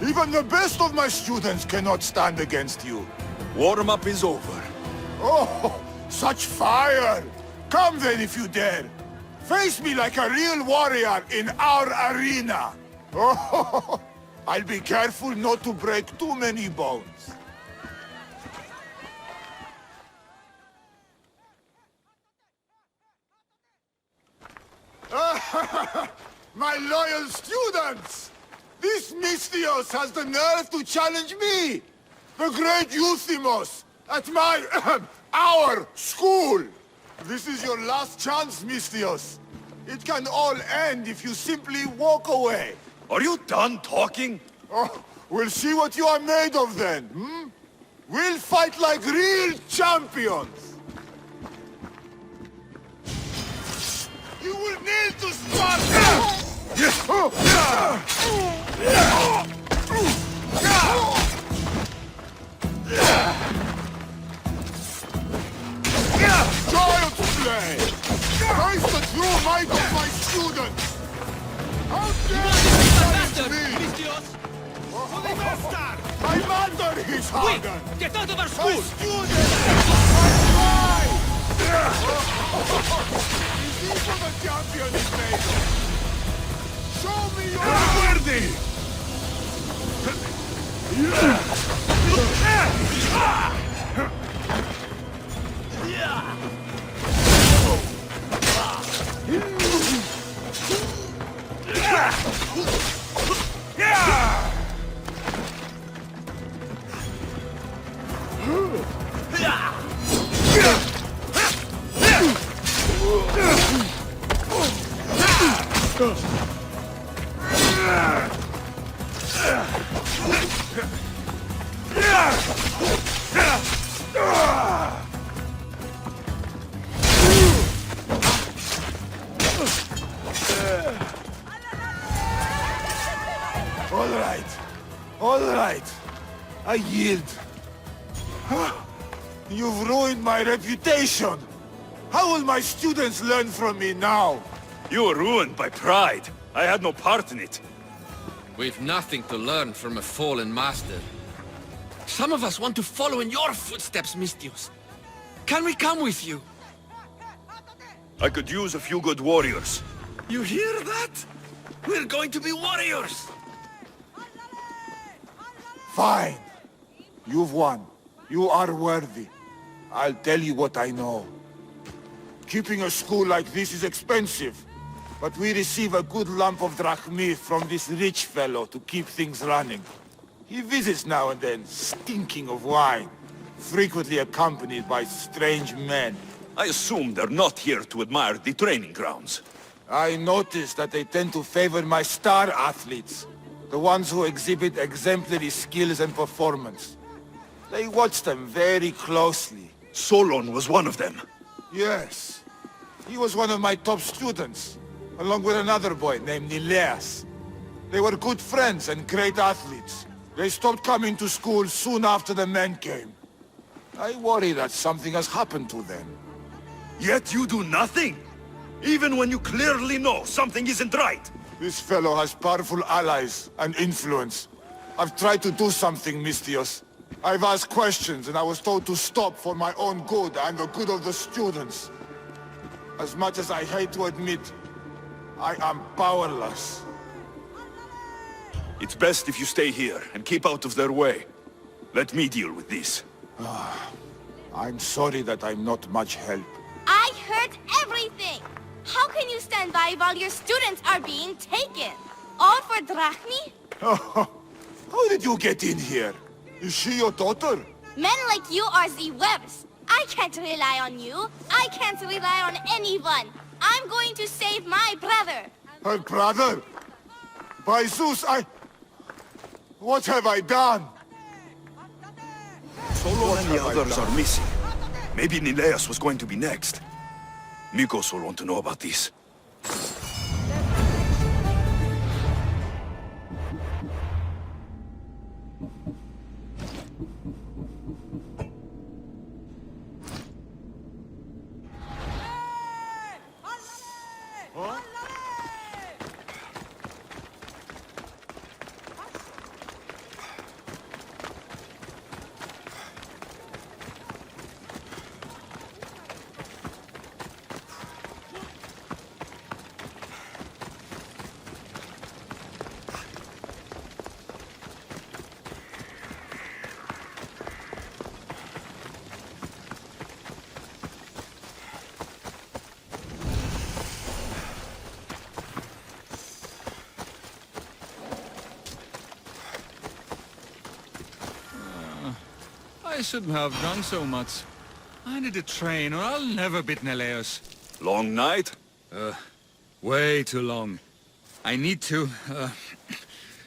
Even the best of my students cannot stand against you. Warm-up is over. Oh, such fire! Come then if you dare. Face me like a real warrior in our arena. Oh, I'll be careful not to break too many bones. My loyal students! This Misthios has the nerve to challenge me! The great Euthymos! At my... our school! This is your last chance, Misthios. It can all end if you simply walk away. Are you done talking? Oh, we'll see what you are made of then, hmm? We'll fight like real champions! You will kneel to Sparta! Child's play! Face the true might of my students! How dare you challenge me! My mother is harder! Get out of our My school! students! My pride! Is this what a champion is made of? Show me your... Worthy! All right. I yield. You've ruined my reputation. How will my students learn from me now? You were ruined by pride. I had no part in it. We've nothing to learn from a fallen master. Some of us want to follow in your footsteps, Misthios. Can we come with you? I could use a few good warriors. You hear that? We're going to be warriors! Fine. You've won. You are worthy. I'll tell you what I know. Keeping a school like this is expensive, but we receive a good lump of drachmi from this rich fellow to keep things running. He visits now and then, stinking of wine, frequently accompanied by strange men. I assume they're not here to admire the training grounds. I noticed that they tend to favor my star athletes, the ones who exhibit exemplary skills and performance. They watch them very closely. Solon was one of them. Yes. He was one of my top students, along with another boy named Nileas. They were good friends and great athletes. They stopped coming to school soon after the men came. I worry that something has happened to them. Yet you do nothing? Even when you clearly know something isn't right? This fellow has powerful allies and influence. I've tried to do something, Misthios. I've asked questions and I was told to stop for my own good and the good of the students. As much as I hate to admit, I am powerless. It's best if you stay here and keep out of their way. Let me deal with this. I'm sorry that I'm not much help. I heard everything! How can you stand by while your students are being taken? All for drachmi? How did you get in here? Is she your daughter? Men like you are the webs. I can't rely on you. I can't rely on anyone. I'm going to save my brother. Her brother? By Zeus, what have I done? Solon and the others are missing. Maybe Nileas was going to be next. Mikkos will want to know about this. I shouldn't have drunk so much. I need to train, or I'll never beat Neleos. Long night? Way too long. I need to,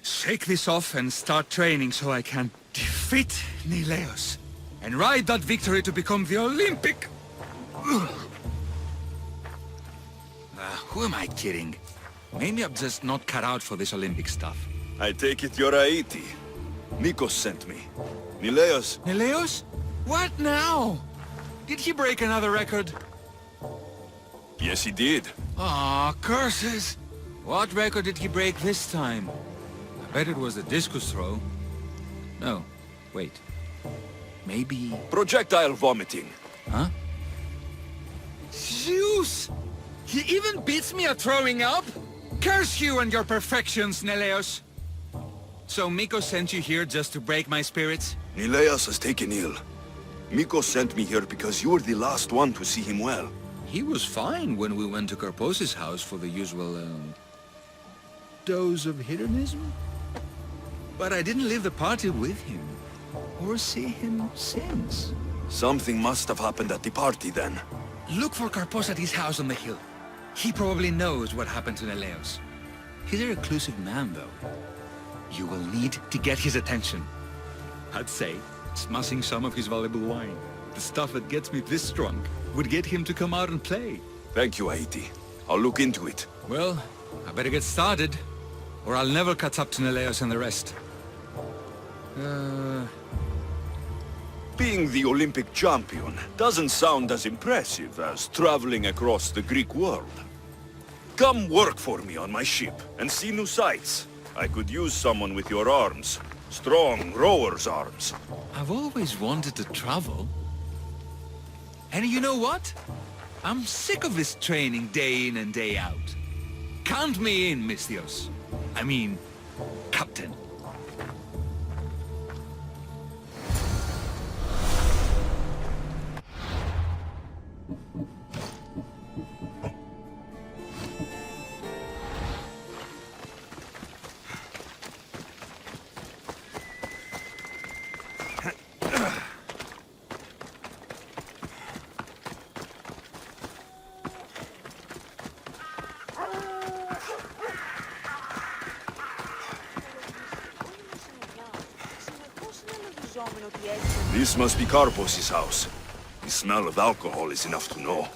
shake this off and start training so I can defeat Neleos and ride that victory to become the Olympic... who am I kidding? Maybe I'm just not cut out for this Olympic stuff. I take it you're Aiti. Mikkos sent me. Nileos? Neleos? What now? Did he break another record? Yes, he did. Aw, curses! What record did he break this time? I bet it was the discus throw. No, wait. Maybe... Projectile vomiting. Huh? Zeus! He even beats me at throwing up? Curse you and your perfections, Neleos! So Mikkos sent you here just to break my spirits? Nileos has taken ill. Mikkos sent me here because you were the last one to see him well. He was fine when we went to Karpos' house for the usual, dose of hedonism? But I didn't leave the party with him, or see him since. Something must have happened at the party then. Look for Karpos at his house on the hill. He probably knows what happened to Neleos. He's a reclusive man, though. You will need to get his attention. I'd say, smashing some of his valuable wine. The stuff that gets me this drunk would get him to come out and play. Thank you, Aiti. I'll look into it. Well, I better get started, or I'll never catch up to Neleos and the rest. Being the Olympic champion doesn't sound as impressive as traveling across the Greek world. Come work for me on my ship and see new sights. I could use someone with your arms. Strong rower's arms. I've always wanted to travel. And you know what? I'm sick of this training day in and day out. Count me in, Misthios. I mean, Captain. This must be Karpos' house. The smell of alcohol is enough to know.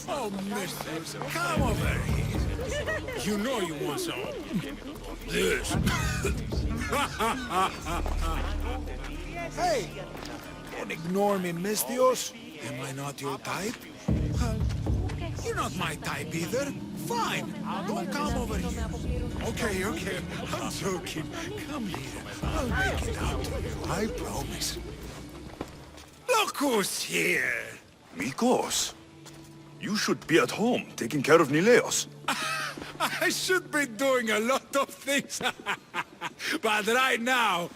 Oh, mister, come over here. You know you want some of this. Hey! Don't ignore me, Misthios. Am I not your type? You're not my type either. Fine. Don't come over here. Okay, okay. I'm joking. Come here. I'll make it out. I promise. Look who's here. Mikkos? You should be at home, taking care of Nileos. I should be doing a lot of things. But right now,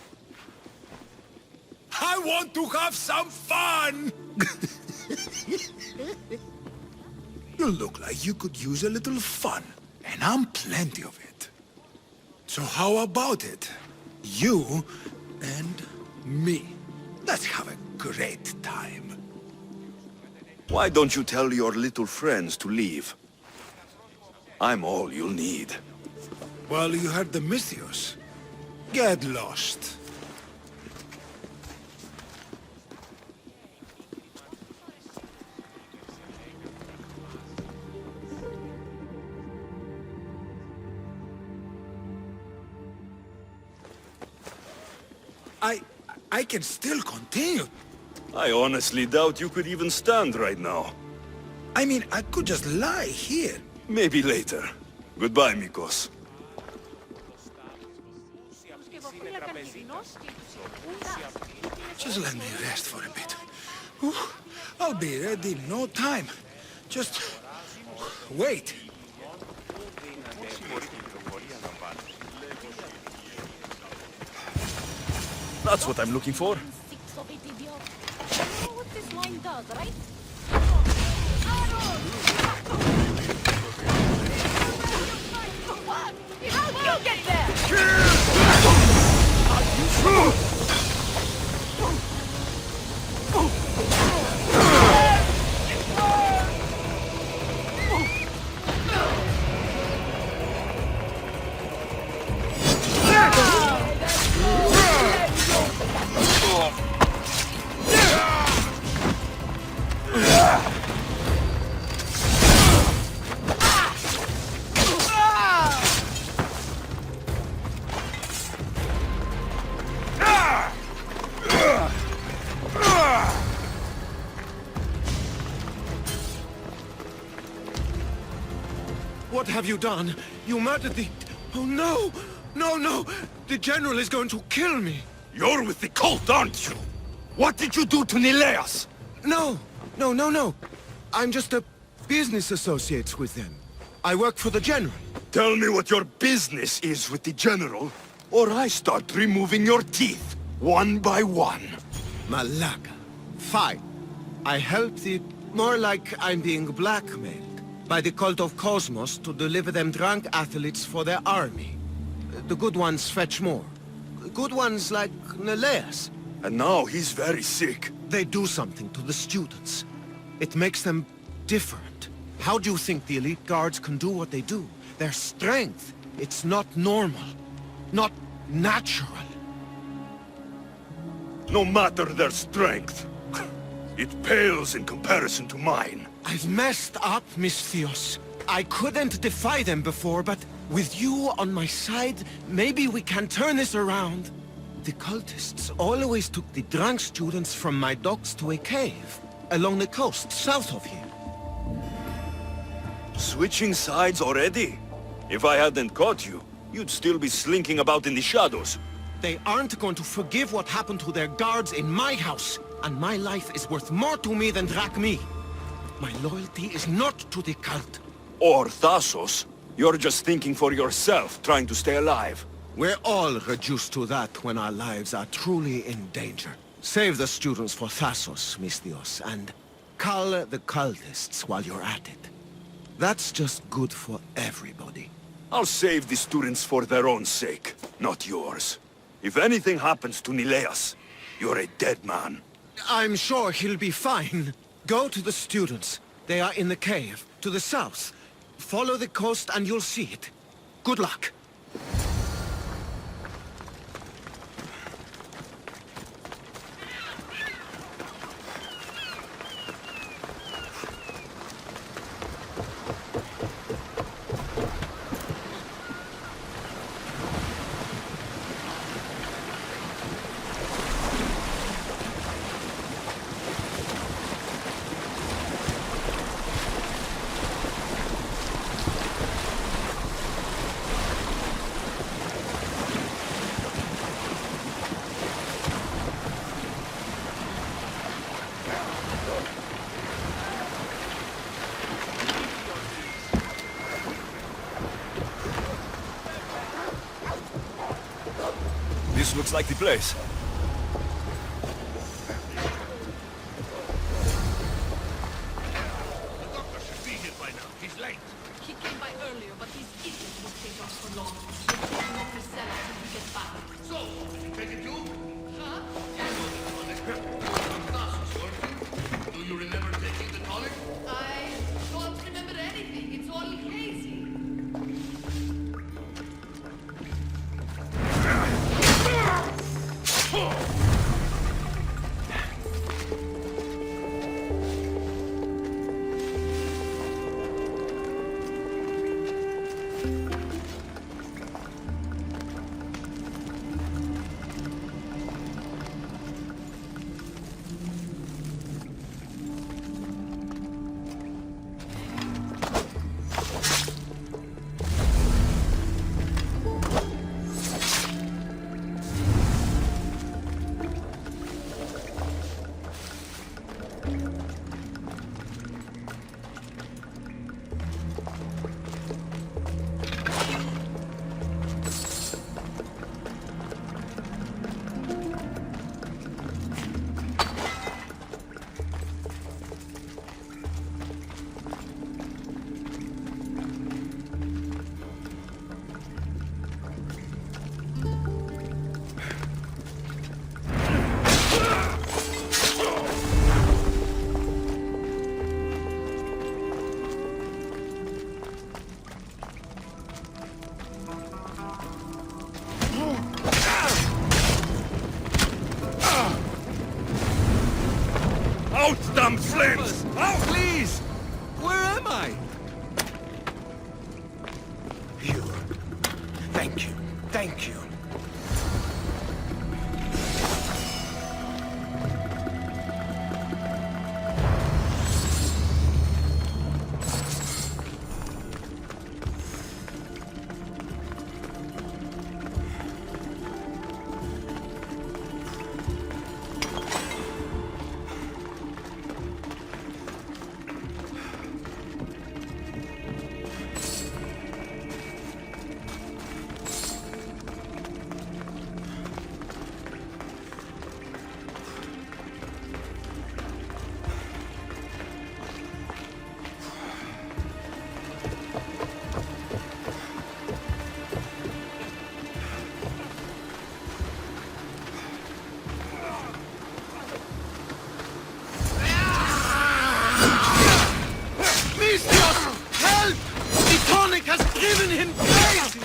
I want to have some fun! You look like you could use a little fun, and I'm plenty of it. So how about it? You and me. Let's have a great time. Why don't you tell your little friends to leave? I'm all you'll need. Well, you heard the Misthios. Get lost. I can still continue. I honestly doubt you could even stand right now. I mean, I could just lie here. Maybe later. Goodbye, Mikkos. Just let me rest for a bit. Whew, I'll be ready in no time. Just wait. That's what I'm looking for. You know what this line does, right? How did you get there? Are you What have you done? You murdered the... Oh, no! No, no! The General is going to kill me! You're with the cult, aren't you? What did you do to Nileas? No! No, no, no! I'm just a business associate with them. I work for the General. Tell me what your business is with the General, or I start removing your teeth, one by one. Malaga. Fine. I help the... More like I'm being blackmailed by the cult of Cosmos to deliver them drunk athletes for their army. The good ones fetch more. Good ones like Nileas. And now he's very sick. They do something to the students. It makes them different. How do you think the elite guards can do what they do? Their strength, it's not normal. Not natural. No matter their strength, it pales in comparison to mine. I've messed up, Misthios. I couldn't defy them before, but with you on my side, maybe we can turn this around. The cultists always took the drunk students from my docks to a cave, along the coast, south of here. Switching sides already? If I hadn't caught you, you'd still be slinking about in the shadows. They aren't going to forgive what happened to their guards in my house, and my life is worth more to me than Drachmi. My loyalty is not to the cult. Or Thassos. You're just thinking for yourself, trying to stay alive. We're all reduced to that when our lives are truly in danger. Save the students for Thassos, Misthios, and cull the cultists while you're at it. That's just good for everybody. I'll save the students for their own sake, not yours. If anything happens to Nileas, you're a dead man. I'm sure he'll be fine. Go to the students. They are in the cave, to the south. Follow the coast and you'll see it. Good luck. This looks like the place. The doctor should be here by now. He's late. He came by earlier, but these idiots will take us for long. We'll take him off the cell until we get back. So, did you take it too? Huh? Do you remember taking the tonic? I don't remember anything. It's all hazy. flames! Out! Please! Where am I? You. Thank you. Thank you. Help! The tonic has driven him crazy!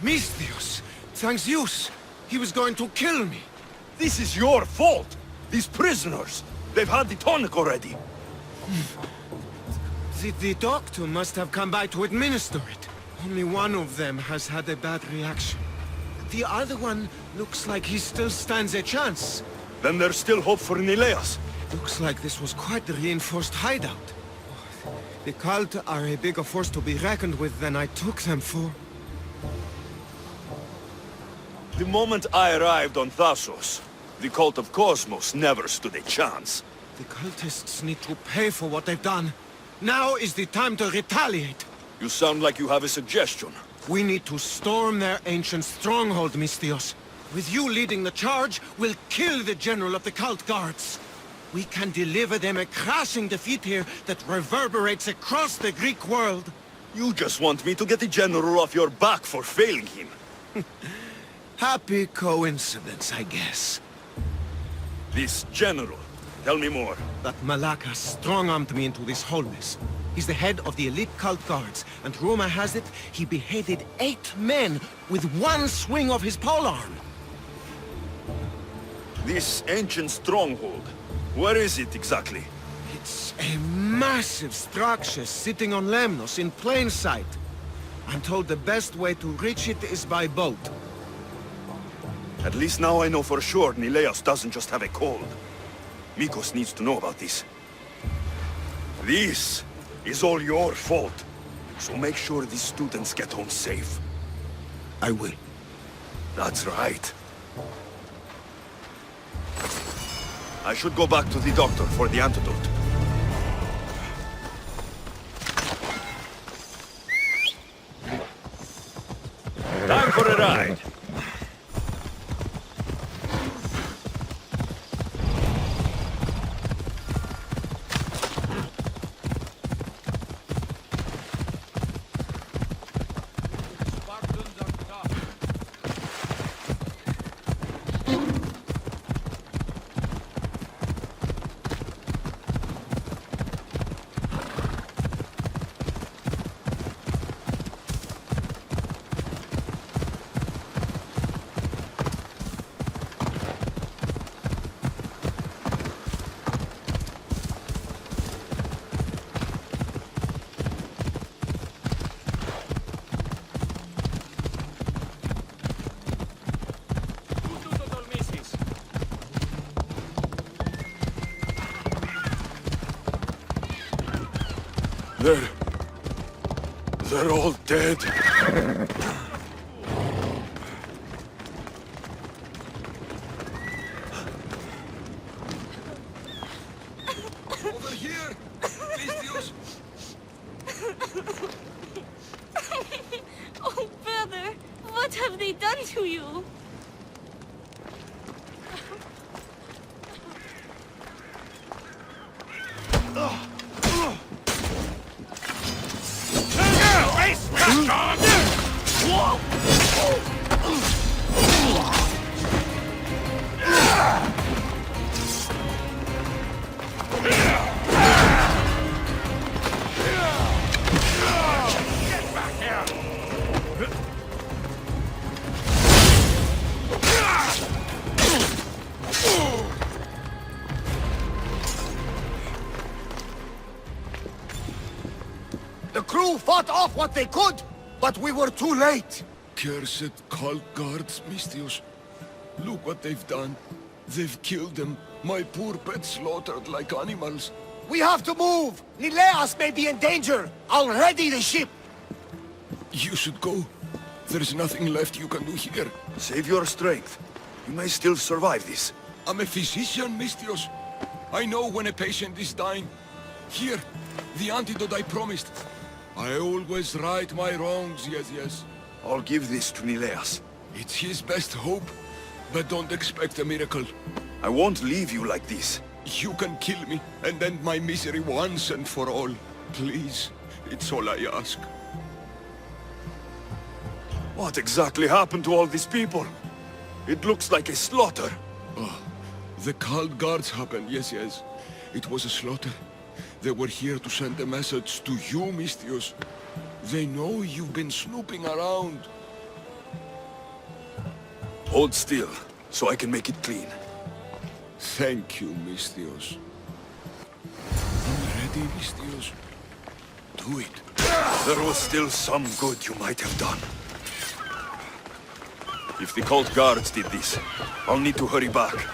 Misthios! Thanks Zeus! He was going to kill me! This is your fault! These prisoners! They've had the tonic already! The doctor must have come by to administer it. Only one of them has had a bad reaction. The other one looks like he still stands a chance. Then there's still hope for Nileas. Looks like this was quite the reinforced hideout. The cult are a bigger force to be reckoned with than I took them for. The moment I arrived on Thassos, the cult of Cosmos never stood a chance. The cultists need to pay for what they've done. Now is the time to retaliate. You sound like you have a suggestion. We need to storm their ancient stronghold, Misthios. With you leading the charge, we'll kill the general of the cult guards. We can deliver them a crashing defeat here that reverberates across the Greek world. You just want me to get the general off your back for failing him. Happy coincidence, I guess. This general, tell me more. That Malaka strong-armed me into this whole mess. He's the head of the elite cult guards, and rumor has it, he beheaded 8 men with one swing of his polearm. This ancient stronghold, where is it exactly? It's a massive structure sitting on Lemnos in plain sight. I'm told the best way to reach it is by boat. At least now I know for sure Nileas doesn't just have a cold. Mikkos needs to know about this. This is all your fault. So make sure these students get home safe. I will. That's right. I should go back to the doctor for the antidote. Time for a ride. They're all dead. Over here! Misthios! Oh, brother, what have they done to you? crew fought off what they could, but we were too late. Cursed cult guards, Mistios. Look what they've done. They've killed them. My poor pets slaughtered like animals. We have to move. Nileas may be in danger. I'll ready the ship. You should go. There's nothing left you can do here. Save your strength. You may still survive this. I'm a physician, Mistios. I know when a patient is dying. Here, the antidote I promised. I always right my wrongs, yes. I'll give this to Nileas. It's his best hope, but don't expect a miracle. I won't leave you like this. You can kill me and end my misery once and for all. Please, it's all I ask. What exactly happened to all these people? It looks like a slaughter. Oh, the cult guards happened, yes. It was a slaughter. They were here to send a message to you, Mistios. They know you've been snooping around. Hold still, so I can make it clean. Thank you, Mistios. I'm ready, Mistios. Do it. There was still some good you might have done. If the cult guards did this, I'll need to hurry back.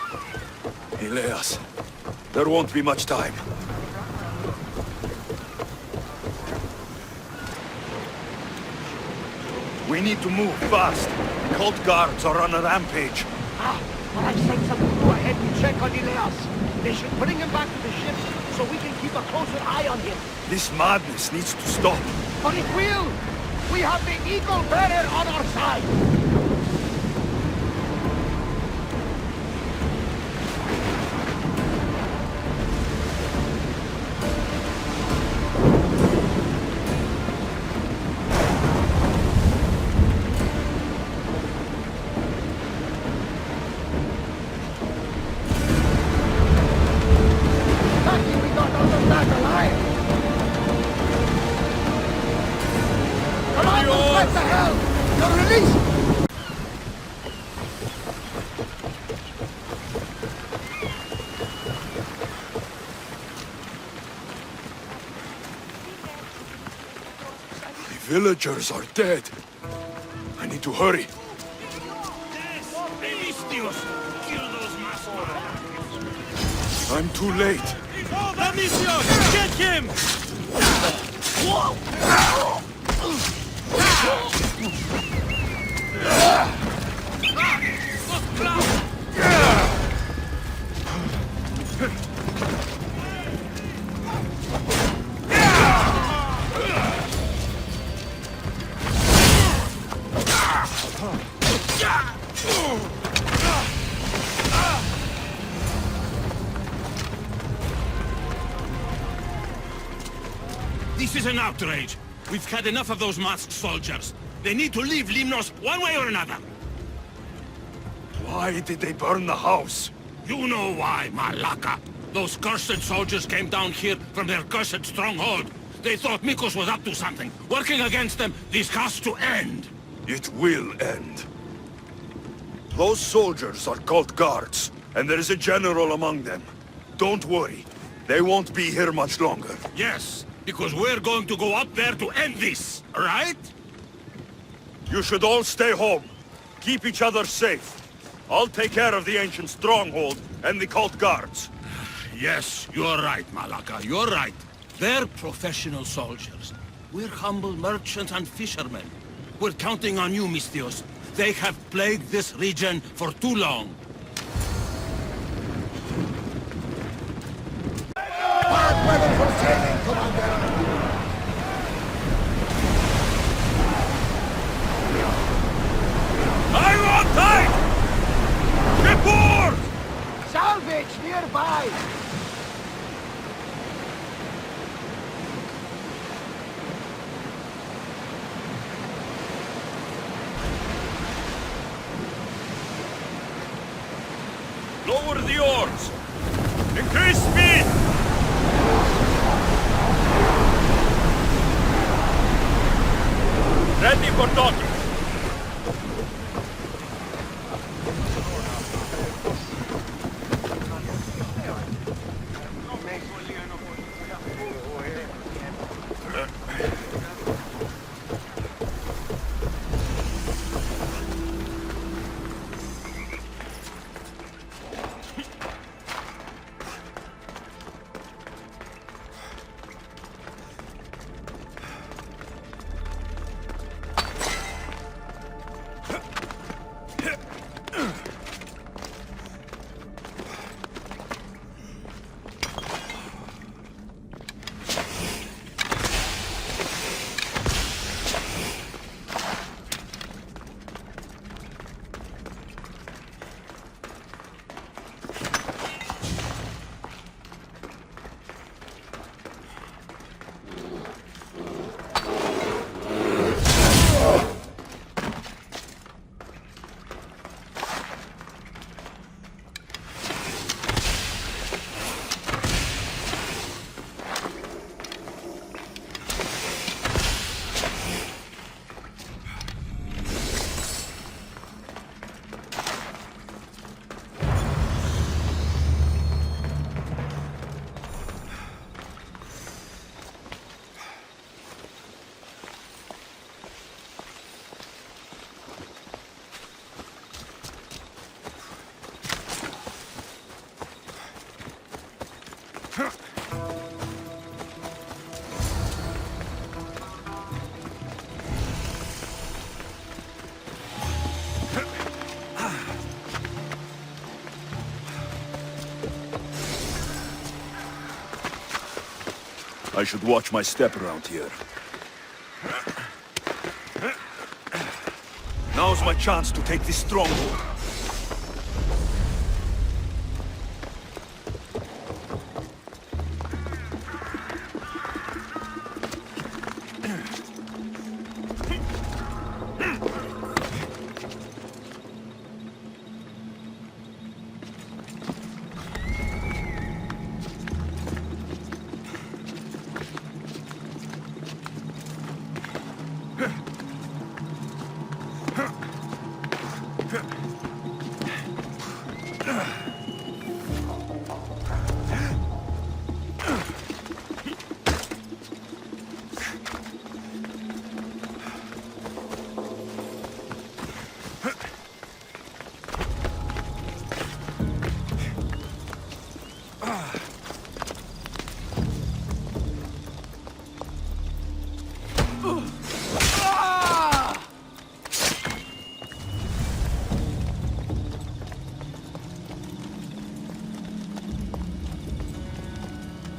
Elias, there won't be much time. We need to move fast. The cult guards are on a rampage. But I sent some crew ahead to check on Nileas. They should bring him back to the ship so we can keep a closer eye on him. This madness needs to stop. But it will! We have the Eagle Bearer on our side! Villagers are dead. I need to hurry. Kill those masqueraders. I'm too late. Get him! This is an outrage. We've had enough of those masked soldiers. They need to leave Limnos one way or another. Why did they burn the house? You know why, Malaka. Those cursed soldiers came down here from their cursed stronghold. They thought Mikkos was up to something. Working against them, this has to end. It will end. Those soldiers are cult guards, and there is a general among them. Don't worry. They won't be here much longer. Yes, because we're going to go up there to end this, right? You should all stay home. Keep each other safe. I'll take care of the ancient stronghold and the cult guards. Yes, you're right, Malaka, you're right. They're professional soldiers. We're humble merchants and fishermen. We're counting on you, Mistios. They have plagued this region for too long. Bad weather for sailing, Commander! I'm on tight! Report! Salvage nearby! Lower the oars! Increase speed! Ready for docking! I should watch my step around here. Now's my chance to take this stronghold.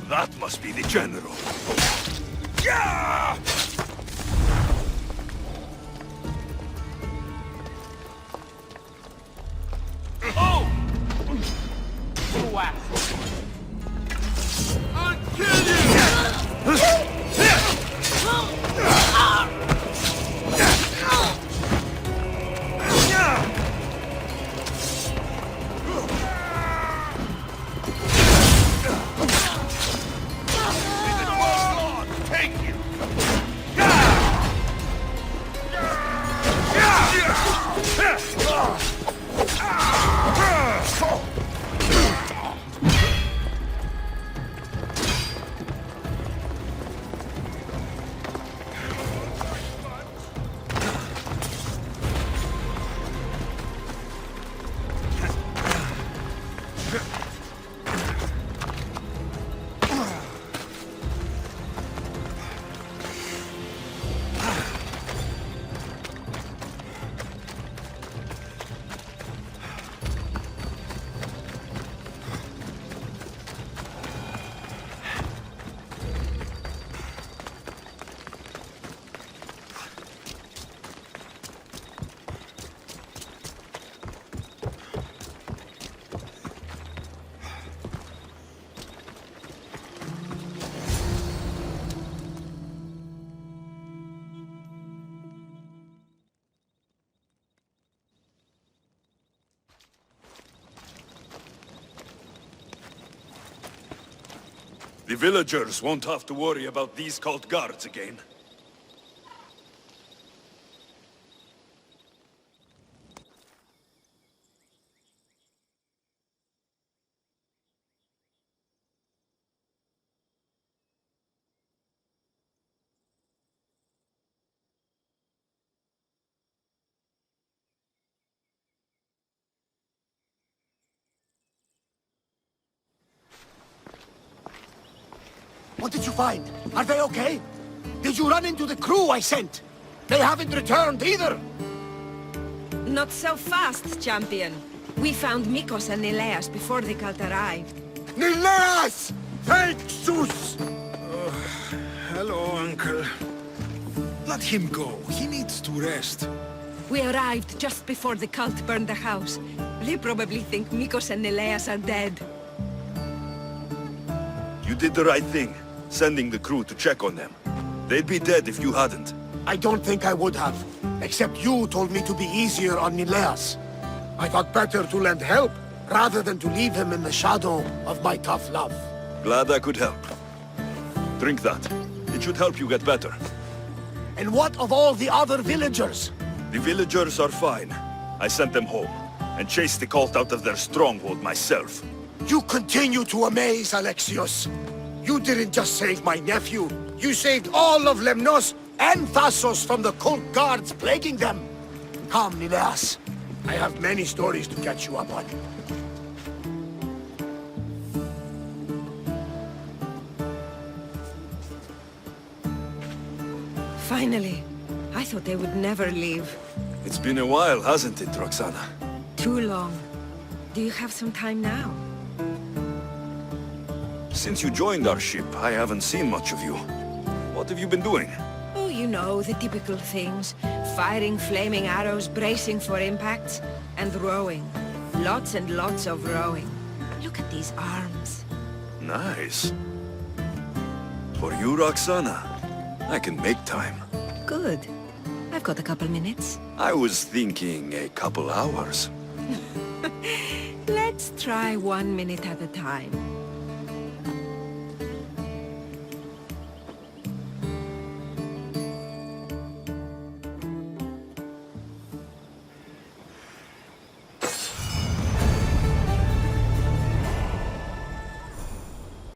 That must be the general. Yeah! Oh! Wow. I'll kill you! The villagers won't have to worry about these cult guards again. What did you find? Are they okay? Did you run into the crew I sent? They haven't returned either! Not so fast, champion. We found Mikkos and Elias before the cult arrived. Nileas! Thank Zeus! Hello, Uncle. Let him go. He needs to rest. We arrived just before the cult burned the house. They probably think Mikkos and Elias are dead. You did the right thing, sending the crew to check on them. They'd be dead if you hadn't. I don't think I would have. Except you told me to be easier on Nileas. I thought better to lend help, rather than to leave him in the shadow of my tough love. Glad I could help. Drink that. It should help you get better. And what of all the other villagers? The villagers are fine. I sent them home, and chased the cult out of their stronghold myself. You continue to amaze, Alexios. You didn't just save my nephew. You saved all of Lemnos and Thassos from the cult guards plaguing them. Come, Nileas. I have many stories to catch you up on. Finally. I thought they would never leave. It's been a while, hasn't it, Roxana? Too long. Do you have some time now? Since you joined our ship, I haven't seen much of you. What have you been doing? Oh, you know, the typical things. Firing flaming arrows, bracing for impacts, and rowing. Lots and lots of rowing. Look at these arms. Nice. For you, Roxana, I can make time. Good. I've got a couple minutes. I was thinking a couple hours. Let's try 1 minute at a time.